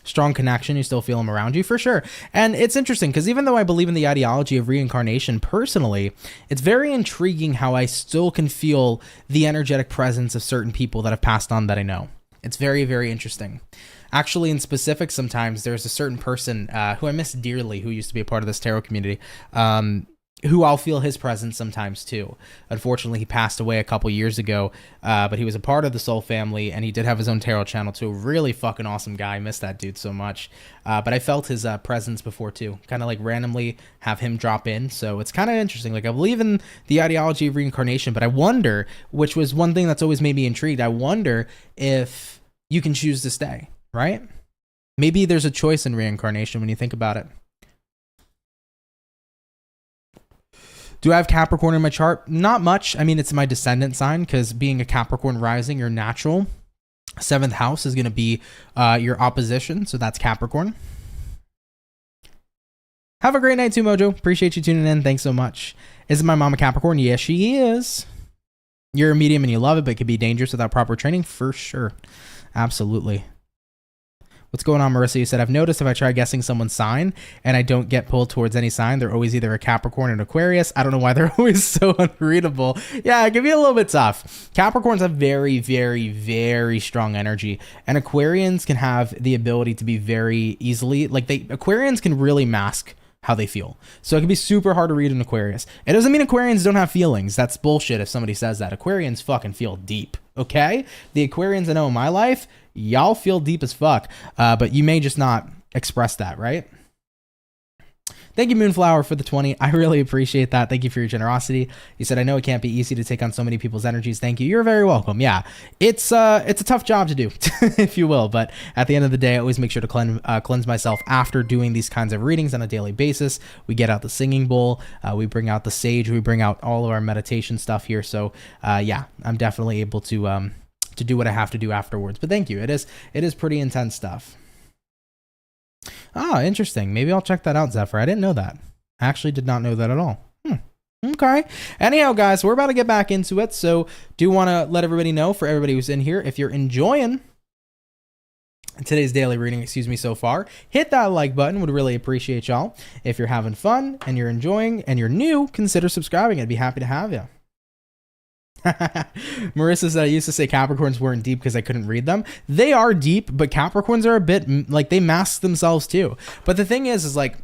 Strong connection, you still feel them around you, for sure. And it's interesting because even though I believe in the ideology of reincarnation personally, it's very intriguing how I still can feel the energetic presence of certain people that have passed on that I know. It's very, very interesting. Actually, in specific, sometimes there's a certain person who I miss dearly, who used to be a part of this tarot community, who I'll feel his presence sometimes too. Unfortunately, he passed away a couple years ago, but he was a part of the Soul family, and he did have his own tarot channel too. Really fucking awesome guy. I miss that dude so much. But I felt his presence before too. Kind of like randomly have him drop in. So it's kind of interesting. Like, I believe in the ideology of reincarnation, but I wonder, which was one thing that's always made me intrigued, I wonder if you can choose to stay, right? Maybe there's a choice in reincarnation when you think about it. Do I have Capricorn in my chart? Not much. I mean, it's my descendant sign, because being a Capricorn rising, your natural 7th house is going to be your opposition. So that's Capricorn. Have a great night too, Mojo. Appreciate you tuning in. Thanks so much. Is my mom a Capricorn? Yes, she is. You're a medium and you love it, but it could be dangerous without proper training. For sure. Absolutely. What's going on, Marissa? You said, I've noticed if I try guessing someone's sign and I don't get pulled towards any sign, they're always either a Capricorn or an Aquarius. I don't know why they're always so unreadable. Yeah, it can be a little bit tough. Capricorns have very, very, very strong energy, and Aquarians can have the ability to be very easily, like Aquarians can really mask how they feel. So it can be super hard to read an Aquarius. It doesn't mean Aquarians don't have feelings. That's bullshit if somebody says that. Aquarians fucking feel deep, okay? The Aquarians I know in my life, y'all feel deep as fuck, but you may just not express that, right? Thank you, Moonflower, for the 20. I really appreciate that. Thank you for your generosity. You said, I know it can't be easy to take on so many people's energies. Thank you. You're very welcome. Yeah, it's a tough job to do, if you will. But at the end of the day, I always make sure to cleanse myself after doing these kinds of readings on a daily basis. We get out the singing bowl. We bring out the sage. We bring out all of our meditation stuff here. So yeah, I'm definitely able to do what I have to do afterwards. But thank you. It is pretty intense stuff. Ah, interesting. Maybe I'll check that out, Zephyr. I didn't know that. I actually did not know that at all. Okay. Anyhow, guys, we're about to get back into it. So do want to let everybody know, for everybody who's in here, if you're enjoying today's daily reading, so far, hit that like button. Would really appreciate y'all. If you're having fun and you're enjoying and you're new, consider subscribing. I'd be happy to have you. Marissa said, I used to say Capricorns weren't deep because I couldn't read them. They are deep, but Capricorns are a bit like, they mask themselves too. But the thing is like,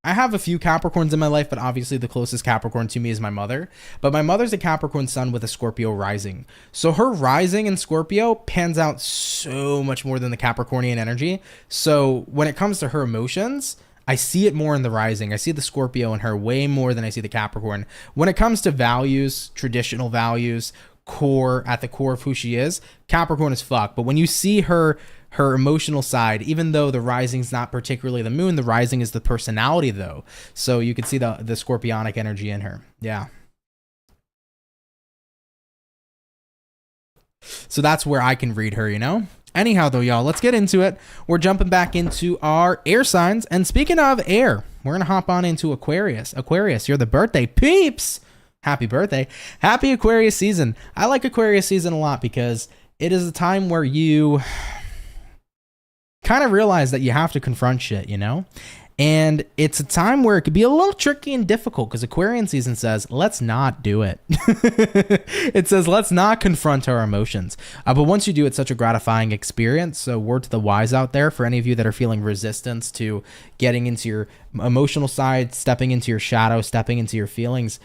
I have a few Capricorns in my life, but obviously the closest Capricorn to me is my mother. But my mother's a Capricorn sun with a Scorpio rising. So her rising in Scorpio pans out so much more than the Capricornian energy. So when it comes to her emotions, I see it more in the rising. I see the Scorpio in her way more than I see the Capricorn. When it comes to values, traditional values, at the core of who she is, Capricorn is fuck. But when you see her emotional side, even though the rising's not particularly the moon, the rising is the personality though. So you can see the Scorpionic energy in her. Yeah. So that's where I can read her, you know? Anyhow, though, y'all, let's get into it. We're jumping back into our air signs. And speaking of air, we're going to hop on into Aquarius. Aquarius, you're the birthday peeps. Happy birthday. Happy Aquarius season. I like Aquarius season a lot because it is a time where you kind of realize that you have to confront shit, you know? And it's a time where it could be a little tricky and difficult because Aquarian season says, let's not do it. It says, let's not confront our emotions. But once you do, it's such a gratifying experience. So word to the wise out there, for any of you that are feeling resistance to getting into your emotional side, stepping into your shadow, stepping into your feelings,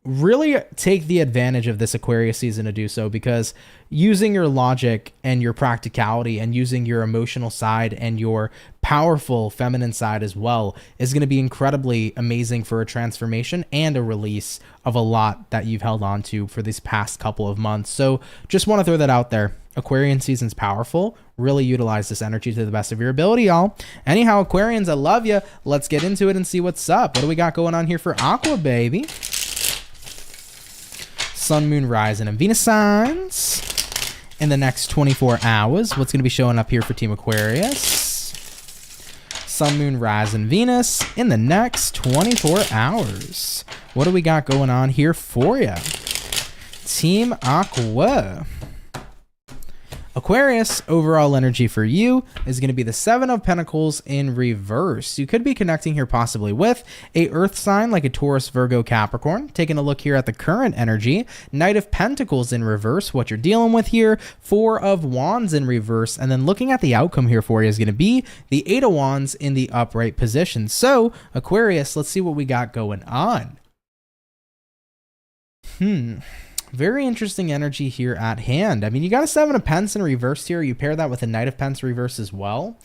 really take the advantage of this Aquarius season to do so, because using your logic and your practicality and using your emotional side and your powerful feminine side as well is going to be incredibly amazing for a transformation and a release of a lot that you've held on to for these past couple of months. So just want to throw that out there. Aquarian season's powerful. Really utilize this energy to the best of your ability, y'all. Anyhow, Aquarians, I love you. Let's get into it and see what's up. What do we got going on here for Aqua, baby? Sun, Moon, Rising, and Venus signs in the next 24 hours. What's going to be showing up here for Team Aquarius? Sun, Moon, Rising, Venus in the next 24 hours. What do we got going on here for you? Team Aqua. Aquarius, overall energy for you is going to be the Seven of Pentacles in reverse. You could be connecting here possibly with a earth sign like a Taurus, Virgo, Capricorn. Taking a look here at the current energy, Knight of Pentacles in reverse, what you're dealing with here, Four of Wands in reverse, and then looking at the outcome here for you is going to be the Eight of Wands in the upright position. So, Aquarius, let's see what we got going on. Very interesting energy here at hand. I mean, you got a Seven of Pence in reverse here. You pair that with a Knight of Pence reverse as well.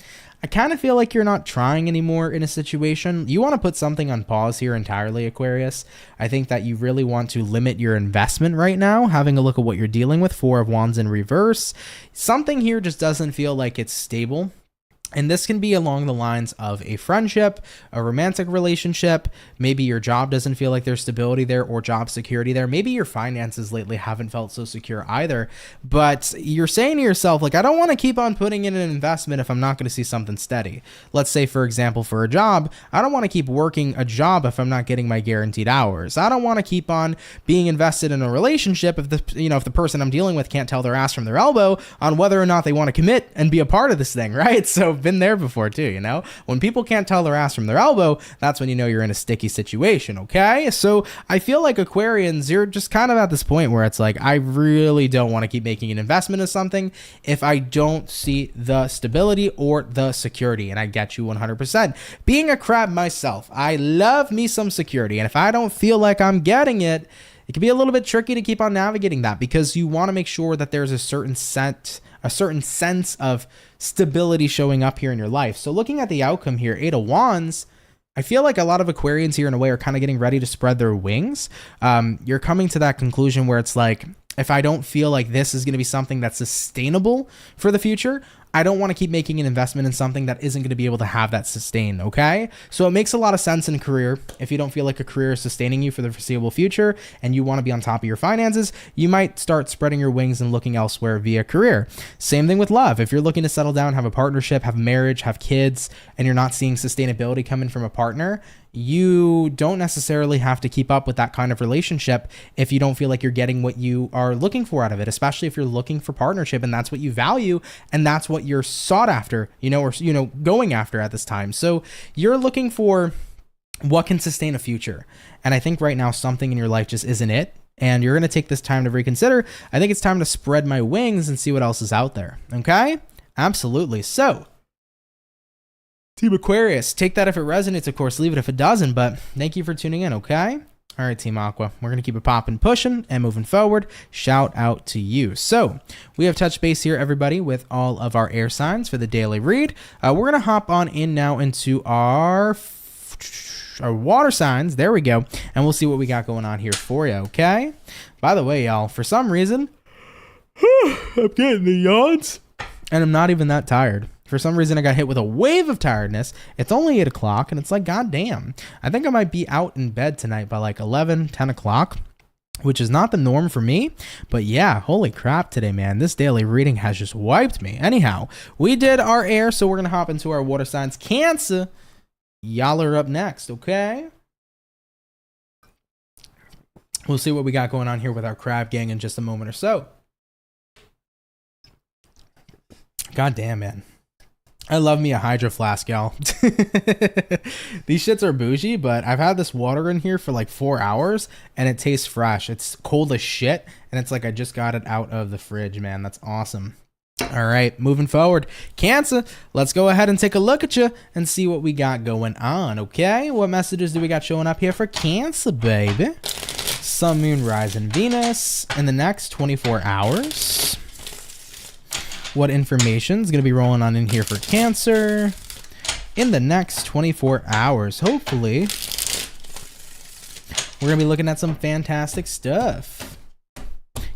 I kind of feel like you're not trying anymore in a situation. You want to put something on pause here entirely, Aquarius. I think that you really want to limit your investment right now, having a look at what you're dealing with. Four of Wands in reverse. Something here just doesn't feel like it's stable. And this can be along the lines of a friendship, a romantic relationship. Maybe your job doesn't feel like there's stability there or job security there. Maybe your finances lately haven't felt so secure either. But you're saying to yourself, like, I don't want to keep on putting in an investment if I'm not going to see something steady. Let's say, for example, for a job, I don't want to keep working a job if I'm not getting my guaranteed hours. I don't want to keep on being invested in a relationship if the person I'm dealing with can't tell their ass from their elbow on whether or not they want to commit and be a part of this thing, right? So been there before too, you know? When people can't tell their ass from their elbow, that's when you know you're in a sticky situation, okay? So I feel like Aquarians, you're just kind of at this point where it's like, I really don't want to keep making an investment in something if I don't see the stability or the security, and I get you 100%. Being a crab myself, I love me some security, and if I don't feel like I'm getting it, it can be a little bit tricky to keep on navigating that, because you want to make sure that there's a certain sense of stability showing up here in your life. So looking at the outcome here, Eight of Wands, I feel like a lot of Aquarians here in a way are kind of getting ready to spread their wings. You're coming to that conclusion where it's like, if I don't feel like this is going to be something that's sustainable for the future, I don't want to keep making an investment in something that isn't going to be able to have that sustain, okay? So it makes a lot of sense in career. If you don't feel like a career is sustaining you for the foreseeable future and you want to be on top of your finances, you might start spreading your wings and looking elsewhere via career. Same thing with love. If you're looking to settle down, have a partnership, have marriage, have kids, and you're not seeing sustainability coming from a partner, you don't necessarily have to keep up with that kind of relationship if you don't feel like you're getting what you are looking for out of it, especially if you're looking for partnership and that's what you value and that's what you're sought after, going after at this time. So you're looking for what can sustain a future. And I think right now something in your life just isn't it. And you're going to take this time to reconsider. I think it's time to spread my wings and see what else is out there. Okay? Absolutely. So, Team Aquarius, take that if it resonates, of course, leave it if it doesn't, but thank you for tuning in, okay? All right, Team Aqua, we're going to keep it popping, pushing, and moving forward. Shout out to you. So, we have touched base here, everybody, with all of our air signs for the daily read. We're going to hop on in now into our water signs. There we go. And we'll see what we got going on here for you, okay? By the way, y'all, for some reason, I'm getting the yawns, and I'm not even that tired. For some reason, I got hit with a wave of tiredness. It's only 8 o'clock, and it's like, goddamn. I think I might be out in bed tonight by like 11, 10 o'clock, which is not the norm for me. But yeah, holy crap today, man. This daily reading has just wiped me. Anyhow, we did our air, so we're going to hop into our water signs. Cancer, y'all are up next, okay? We'll see what we got going on here with our crab gang in just a moment or so. God damn, man. I love me a Hydro Flask, y'all. These shits are bougie, but I've had this water in here for like 4 hours and it tastes fresh. It's cold as shit, and it's like I just got it out of the fridge, man. That's awesome. All right, moving forward. Cancer, let's go ahead and take a look at you and see what we got going on, okay? What messages do we got showing up here for Cancer, baby? Sun, Moon, Rising, Venus in the next 24 hours. What information is going to be rolling on in here for Cancer in the next 24 hours? Hopefully, we're going to be looking at some fantastic stuff.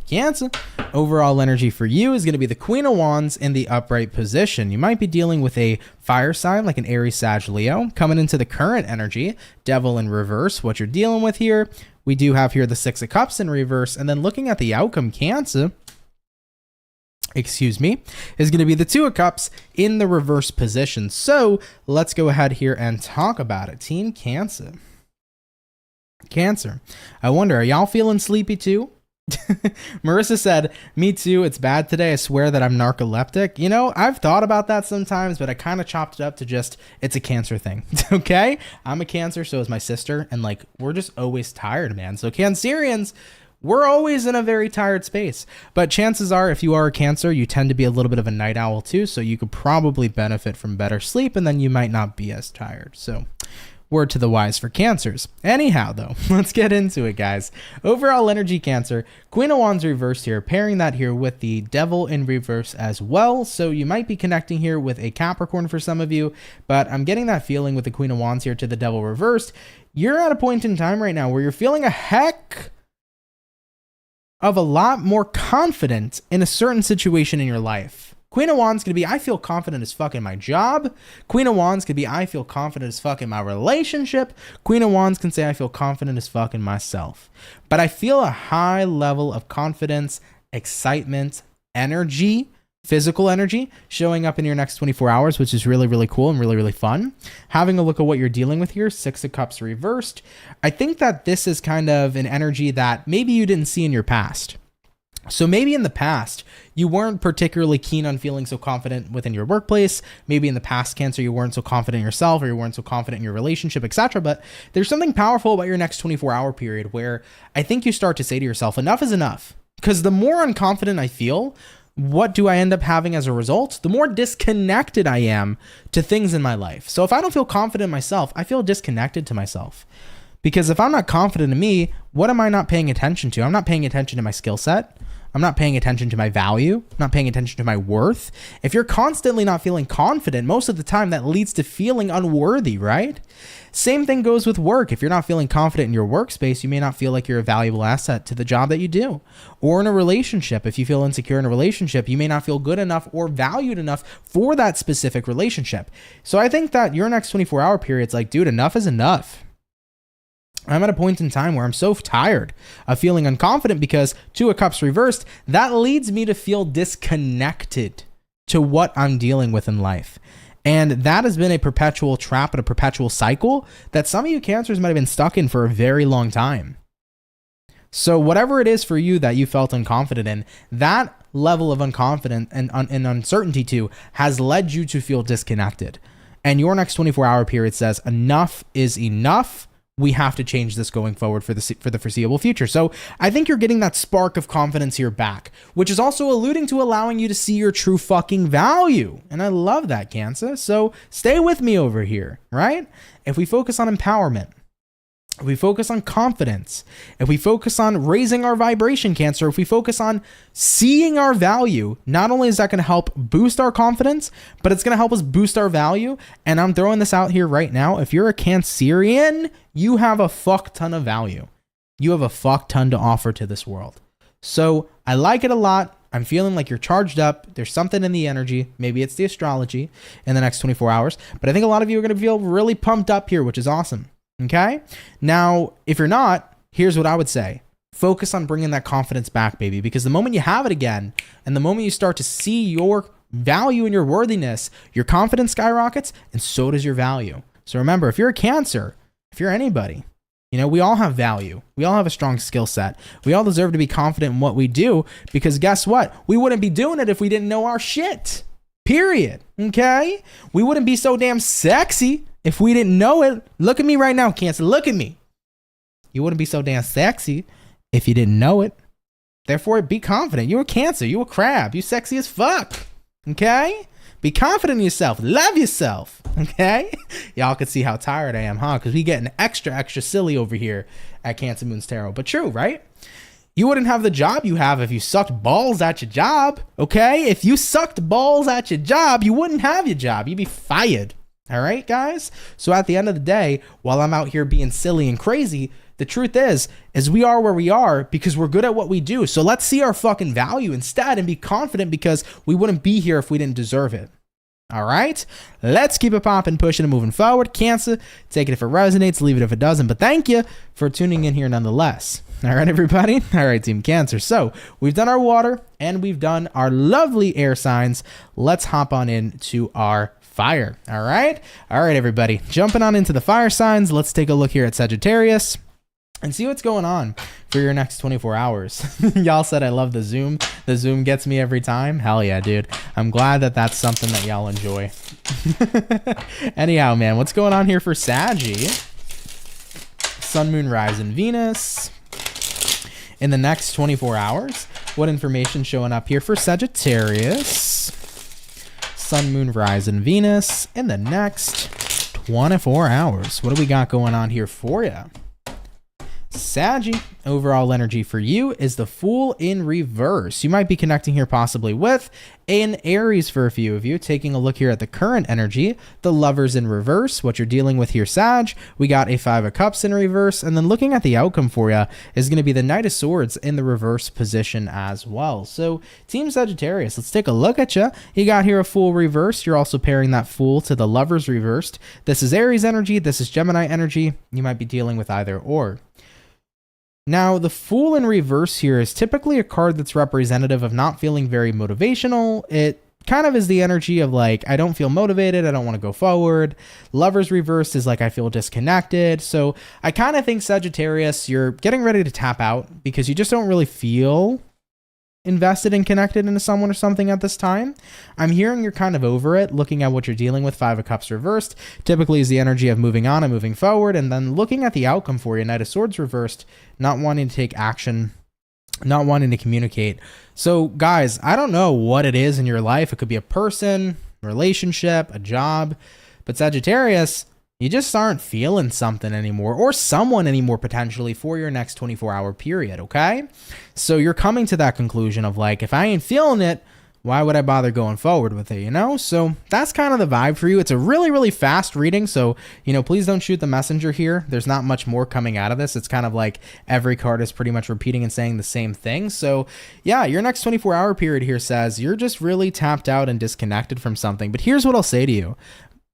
Cancer, overall energy for you is going to be the Queen of Wands in the upright position. You might be dealing with a fire sign like an Aries, Sag, Leo. Coming into the current energy, Devil in reverse. What you're dealing with here, we do have here the Six of Cups in reverse. And then looking at the outcome, Cancer, is going to be the Two of Cups in the reverse position. So let's go ahead here and talk about it. Team Cancer. Cancer, I wonder, are y'all feeling sleepy too? Marissa said, me too. It's bad today. I swear that I'm narcoleptic. You know, I've thought about that sometimes, but I kind of chopped it up to just, it's a Cancer thing. Okay. I'm a Cancer. So is my sister. And like, we're just always tired, man. So Cancerians, we're always in a very tired space, but chances are if you are a Cancer, you tend to be a little bit of a night owl too. So you could probably benefit from better sleep, and then you might not be as tired. So word to the wise for Cancers. Anyhow, though, let's get into it, guys. Overall energy, Cancer, Queen of Wands reversed here, pairing that here with the Devil in reverse as well. So you might be connecting here with a Capricorn for some of you, but I'm getting that feeling with the Queen of Wands here to the Devil reversed. You're at a point in time right now where you're feeling a heck of a lot more confident in a certain situation in your life. Queen of Wands could be, I feel confident as fuck in my job. Queen of Wands could be, I feel confident as fuck in my relationship. Queen of Wands can say, I feel confident as fuck in myself. But I feel a high level of confidence, excitement, energy, physical energy showing up in your next 24 hours, which is really, really cool and really, really fun. Having a look at what you're dealing with here, Six of Cups reversed. I think that this is kind of an energy that maybe you didn't see in your past. So maybe in the past, you weren't particularly keen on feeling so confident within your workplace. Maybe in the past, Cancer, you weren't so confident in yourself, or you weren't so confident in your relationship, etc. But there's something powerful about your next 24-hour period where I think you start to say to yourself, enough is enough. Because the more unconfident I feel, what do I end up having as a result? The more disconnected I am to things in my life. So if I don't feel confident in myself, I feel disconnected to myself. Because if I'm not confident in me, what am I not paying attention to? I'm not paying attention to my skill set. I'm not paying attention to my value. I'm not paying attention to my worth. If you're constantly not feeling confident, most of the time that leads to feeling unworthy, right? Same thing goes with work. If you're not feeling confident in your workspace, you may not feel like you're a valuable asset to the job that you do. Or in a relationship, if you feel insecure in a relationship, you may not feel good enough or valued enough for that specific relationship. So I think that your next 24-hour period is like, dude, enough is enough. I'm at a point in time where I'm so tired of feeling unconfident because Two of Cups reversed, that leads me to feel disconnected to what I'm dealing with in life. And that has been a perpetual trap and a perpetual cycle that some of you Cancers might have been stuck in for a very long time. So whatever it is for you that you felt unconfident in, that level of unconfident and uncertainty to has led you to feel disconnected. And your next 24-hour period says enough is enough. We have to change this going forward for the foreseeable future. So I think you're getting that spark of confidence here back, which is also alluding to allowing you to see your true fucking value. And I love that, Cancer. So stay with me over here, right? If we focus on empowerment, if we focus on confidence, if we focus on raising our vibration, Cancer, if we focus on seeing our value, not only is that going to help boost our confidence, but it's going to help us boost our value. And I'm throwing this out here right now. If you're a Cancerian, you have a fuck ton of value. You have a fuck ton to offer to this world. So I like it a lot. I'm feeling like you're charged up. There's something in the energy. Maybe it's the astrology in the next 24 hours. But I think a lot of you are going to feel really pumped up here, which is awesome. Okay. Now, if you're not, here's what I would say. Focus on bringing that confidence back, baby, because the moment you have it again, and the moment you start to see your value and your worthiness, your confidence skyrockets, and so does your value. So remember, if you're a Cancer, if you're anybody, you know, we all have value. We all have a strong skill set. We all deserve to be confident in what we do, because guess what? We wouldn't be doing it if we didn't know our shit. period. Okay? We wouldn't be so damn sexy if we didn't know it. Look at me right now, Cancer. Look at me. You wouldn't be so damn sexy if you didn't know it. Therefore, be confident. You're a Cancer. You a crab. You sexy as fuck. Okay? Be confident in yourself. Love yourself. Okay? Y'all can see how tired I am, huh? Because we getting extra silly over here at CancerMoonsTarot. But true, right? You wouldn't have the job you have if you sucked balls at your job. Okay? If you sucked balls at your job, you wouldn't have your job. You'd be fired. All right, guys? So at the end of the day, while I'm out here being silly and crazy, the truth is we are where we are because we're good at what we do. So let's see our fucking value instead and be confident because we wouldn't be here if we didn't deserve it. All right, let's keep it popping, pushing, and moving forward. Cancer, take it if it resonates, leave it if it doesn't. But thank you for tuning in here nonetheless. All right, everybody. All right, Team Cancer. So we've done our water and we've done our lovely air signs. Let's hop on into our fire. All right, everybody. Jumping on into the fire signs. Let's take a look here at Sagittarius and see what's going on for your next 24 hours. Y'all said I love the Zoom. The Zoom gets me every time. Hell yeah, dude. I'm glad that that's something that y'all enjoy. Anyhow, man, what's going on here for Saggy? Sun, Moon, Rise, and Venus. In the next 24 hours, what information showing up here for Sagittarius? Sun, Moon, Rise, and Venus. In the next 24 hours, what do we got going on here for you? Saggy, overall energy for you is the Fool in reverse. You might be connecting here possibly with an Aries for a few of you. Taking a look here at the current energy, the Lovers in reverse, what you're dealing with here, Sag. We got a Five of Cups in reverse, and then looking at the outcome for you is going to be the Knight of Swords in the reverse position as well. So Team Sagittarius, let's take a look at you. You got here a Fool reversed. You're also pairing that Fool to the Lovers reversed. This is Aries energy. This is Gemini energy. You might be dealing with either or. Now, the Fool in reverse here is typically a card that's representative of not feeling very motivational. It kind of is the energy of like, I don't feel motivated. I don't want to go forward. Lovers reversed is like, I feel disconnected. So I kind of think Sagittarius, you're getting ready to tap out because you just don't really feel invested and connected into someone or something at this time. I'm hearing you're kind of over it, looking at what you're dealing with. Five of Cups reversed typically is the energy of moving on and moving forward, and then looking at the outcome for you. Knight of Swords reversed, not wanting to take action, not wanting to communicate. So guys, I don't know what it is in your life. It could be a person, relationship, a job, but Sagittarius, you just aren't feeling something anymore or someone anymore potentially for your next 24-hour period, okay? So you're coming to that conclusion of like, if I ain't feeling it, why would I bother going forward with it, you know? So that's kind of the vibe for you. It's a really, really fast reading, so, you know, please don't shoot the messenger here. There's not much more coming out of this. It's kind of like every card is pretty much repeating and saying the same thing. So yeah, your next 24-hour period here says you're just really tapped out and disconnected from something. But here's what I'll say to you.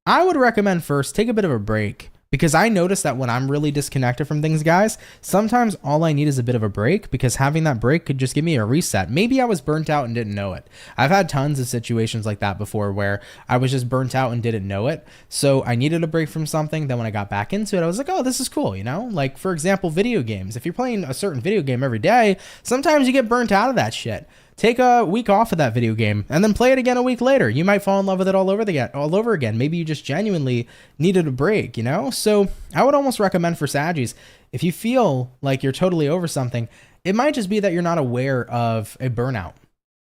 I would recommend first take a bit of a break, because I notice that when I'm really disconnected from things, guys, sometimes all I need is a bit of a break, because having that break could just give me a reset. Maybe I was burnt out and didn't know it. I've had tons of situations like that before where I was just burnt out and didn't know it. So I needed a break from something. Then when I got back into it, I was like, oh, this is cool, you know? Like, for example, video games. If you're playing a certain video game every day, sometimes you get burnt out of that shit. Take a week off of that video game and then play it again a week later. You might fall in love with it all over again. Maybe you just genuinely needed a break, you know? So I would almost recommend for Saggies, if you feel like you're totally over something, it might just be that you're not aware of a burnout,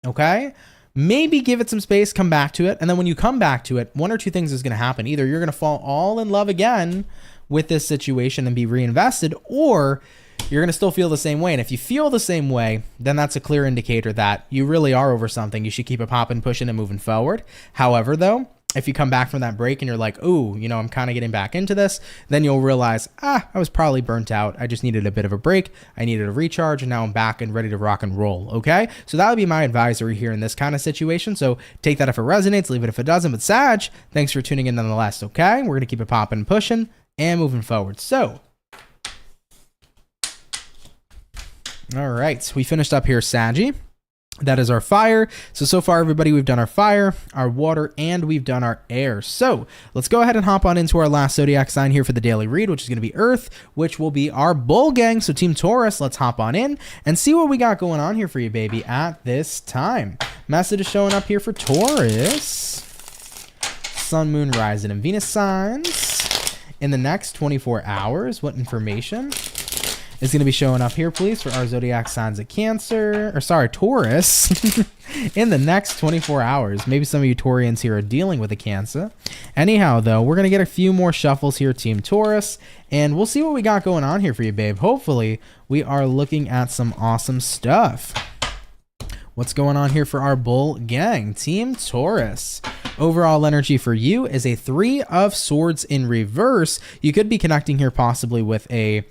okay? Maybe give it some space, come back to it. And then when you come back to it, one or two things is going to happen. Either you're going to fall all in love again with this situation and be reinvested, or you're going to still feel the same way. And if you feel the same way, then that's a clear indicator that you really are over something. You should keep it popping, pushing, and moving forward. However, though, if you come back from that break and you're like, ooh, you know, I'm kind of getting back into this, then you'll realize, I was probably burnt out. I just needed a bit of a break. I needed a recharge, and now I'm back and ready to rock and roll, okay? So that would be my advisory here in this kind of situation. So take that if it resonates, leave it if it doesn't. But Sag, thanks for tuning in nonetheless, okay? We're going to keep it popping, pushing, and moving forward. So all right, we finished up here, Saggy. That is our fire. So far, everybody, we've done our fire, our water, and we've done our air. So let's go ahead and hop on into our last zodiac sign here for the daily read, which is going to be Earth, which will be our bull gang. So Team Taurus, let's hop on in and see what we got going on here for you, baby, at this time. Message is showing up here for Taurus. Sun, Moon, Rising, and Venus signs. In the next 24 hours, what information is going to be showing up here, please, for our zodiac signs of Taurus. In the next 24 hours. Maybe some of you Taurians here are dealing with a Cancer. Anyhow, though, we're going to get a few more shuffles here, Team Taurus, and we'll see what we got going on here for you, babe. Hopefully, we are looking at some awesome stuff. What's going on here for our bull gang, Team Taurus? Overall energy for you is a 3 of Swords in reverse. You could be connecting here possibly with a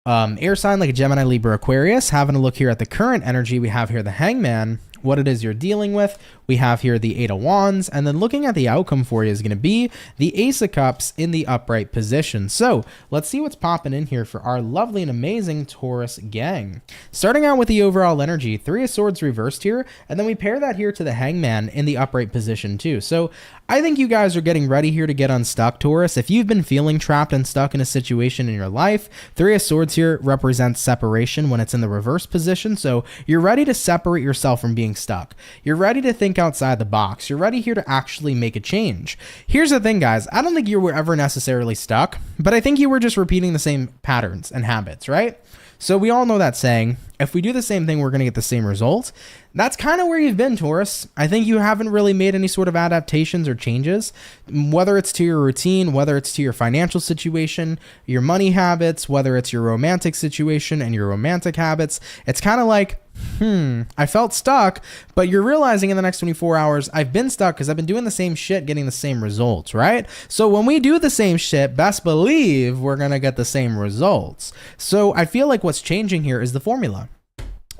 air sign like a Gemini, Libra, Aquarius. Having a look here at the current energy, we have here the Hangman, what it is you're dealing with. We have here the 8 of Wands, and then looking at the outcome for you is going to be the Ace of Cups in the upright position. So let's see what's popping in here for our lovely and amazing Taurus gang. Starting out with the overall energy, 3 of Swords reversed here, and then we pair that here to the Hangman in the upright position too. So I think you guys are getting ready here to get unstuck, Taurus. If you've been feeling trapped and stuck in a situation in your life, 3 of Swords here represents separation when it's in the reverse position. So you're ready to separate yourself from being stuck. You're ready to think outside the box. You're ready here to actually make a change. Here's the thing, guys. I don't think you were ever necessarily stuck, but I think you were just repeating the same patterns and habits, right? So we all know that saying, if we do the same thing, we're going to get the same result. That's kind of where you've been, Taurus. I think you haven't really made any sort of adaptations or changes, whether it's to your routine, whether it's to your financial situation, your money habits, whether it's your romantic situation and your romantic habits. It's kind of like, I felt stuck, but you're realizing in the next 24 hours, I've been stuck because I've been doing the same shit, getting the same results, right? So when we do the same shit, best believe we're going to get the same results. So I feel like what's changing here is the formula.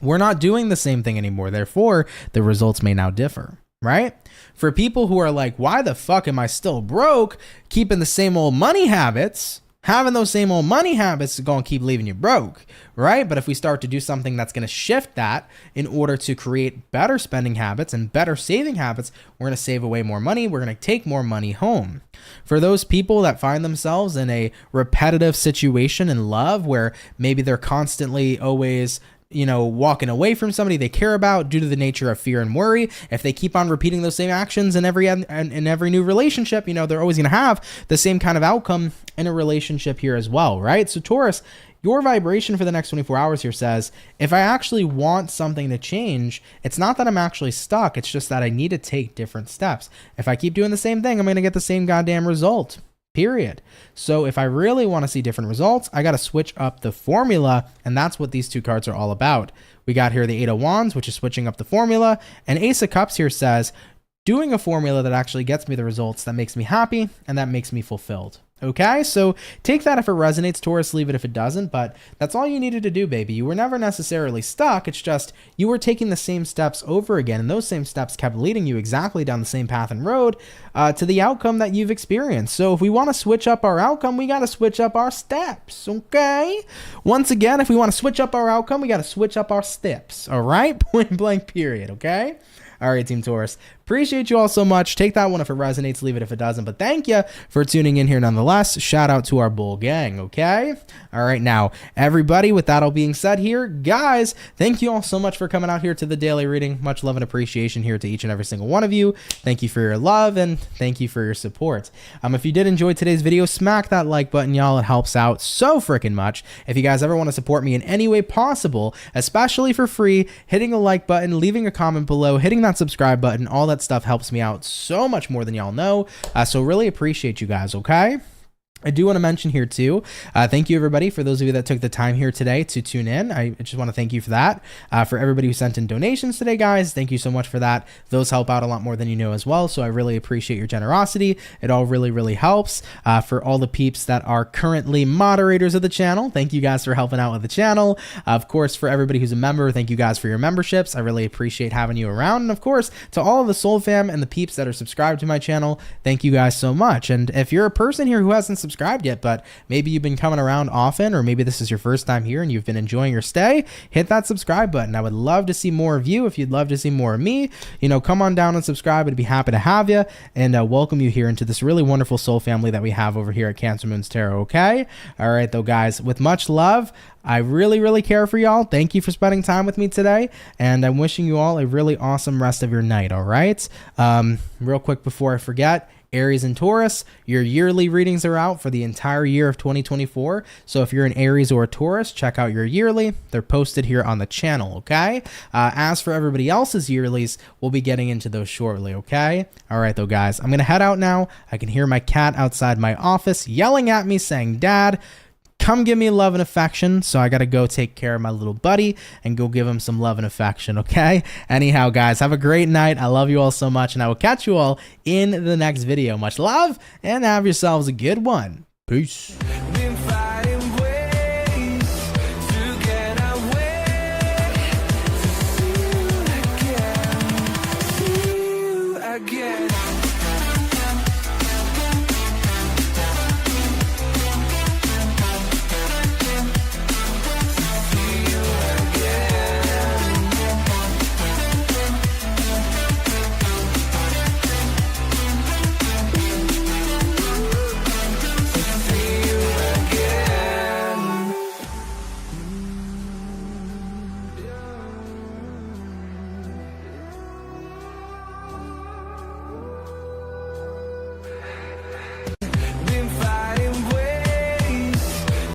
We're not doing the same thing anymore. Therefore, the results may now differ, right? For people who are like, why the fuck am I still broke? Keeping the same old money habits, having those same old money habits is going to keep leaving you broke, right? But if we start to do something that's going to shift that in order to create better spending habits and better saving habits, we're going to save away more money. We're going to take more money home. For those people that find themselves in a repetitive situation in love where maybe they're constantly always walking away from somebody they care about due to the nature of fear and worry. If they keep on repeating those same actions in every new relationship, they're always going to have the same kind of outcome in a relationship here as well, right? So Taurus, your vibration for the next 24 hours here says, if I actually want something to change, it's not that I'm actually stuck. It's just that I need to take different steps. If I keep doing the same thing, I'm going to get the same goddamn result. Period. So if I really want to see different results, I got to switch up the formula, and that's what these two cards are all about. We got here the 8 of Wands, which is switching up the formula, and Ace of Cups here says, doing a formula that actually gets me the results that makes me happy and that makes me fulfilled. Okay, so take that if it resonates, Taurus, leave it if it doesn't, but that's all you needed to do, baby. You were never necessarily stuck. It's just you were taking the same steps over again, and those same steps kept leading you exactly down the same path and road to the outcome that you've experienced. So if we want to switch up our outcome, we got to switch up our steps, okay? Once again, if we want to switch up our outcome, we got to switch up our steps, all right? Point blank period, okay? All right, Team Taurus. Appreciate you all so much. Take that one if it resonates, leave it if it doesn't. But thank you for tuning in here nonetheless. Shout out to our bull gang, okay? All right, now, everybody, with that all being said here, guys, thank you all so much for coming out here to the daily reading. Much love and appreciation here to each and every single one of you. Thank you for your love and thank you for your support. If you did enjoy today's video, smack that like button, y'all. It helps out so freaking much. If you guys ever want to support me in any way possible, especially for free, hitting the like button, leaving a comment below, hitting that subscribe button, all that stuff helps me out so much more than y'all know. So really appreciate you guys, okay? I do want to mention here too, thank you everybody for those of you that took the time here today to tune in. I just want to thank you for that. For everybody who sent in donations today, guys, thank you so much for that. Those help out a lot more than you know as well. So I really appreciate your generosity. It all really, really helps. For all the peeps that are currently moderators of the channel, thank you guys for helping out with the channel. Of course, for everybody who's a member, thank you guys for your memberships. I really appreciate having you around. And of course, to all of the Soul Fam and the peeps that are subscribed to my channel, thank you guys so much. And if you're a person here who hasn't subscribed subscribed yet, but maybe you've been coming around often, or maybe this is your first time here and you've been enjoying your stay, hit that subscribe button. I would love to see more of you. If you'd love to see more of me, you know, come on down and subscribe. I'd be happy to have you and welcome you here into this really wonderful soul family that we have over here at CancerMoonsTarot, okay? All right, though, guys, with much love, I really care for y'all. Thank you for spending time with me today, and I'm wishing you all a really awesome rest of your night, all right? Real quick before I forget, Aries and Taurus, your yearly readings are out for the entire year of 2024. So if you're an Aries or a Taurus, check out your yearly. They're posted here on the channel, okay? As for everybody else's yearlies, we'll be getting into those shortly, okay? All right, though, guys, I'm going to head out now. I can hear my cat outside my office yelling at me saying, "Dad, come give me love and affection." So I got to go take care of my little buddy and go give him some love and affection, okay? Anyhow, guys, have a great night. I love you all so much, and I will catch you all in the next video. Much love, and have yourselves a good one. Peace.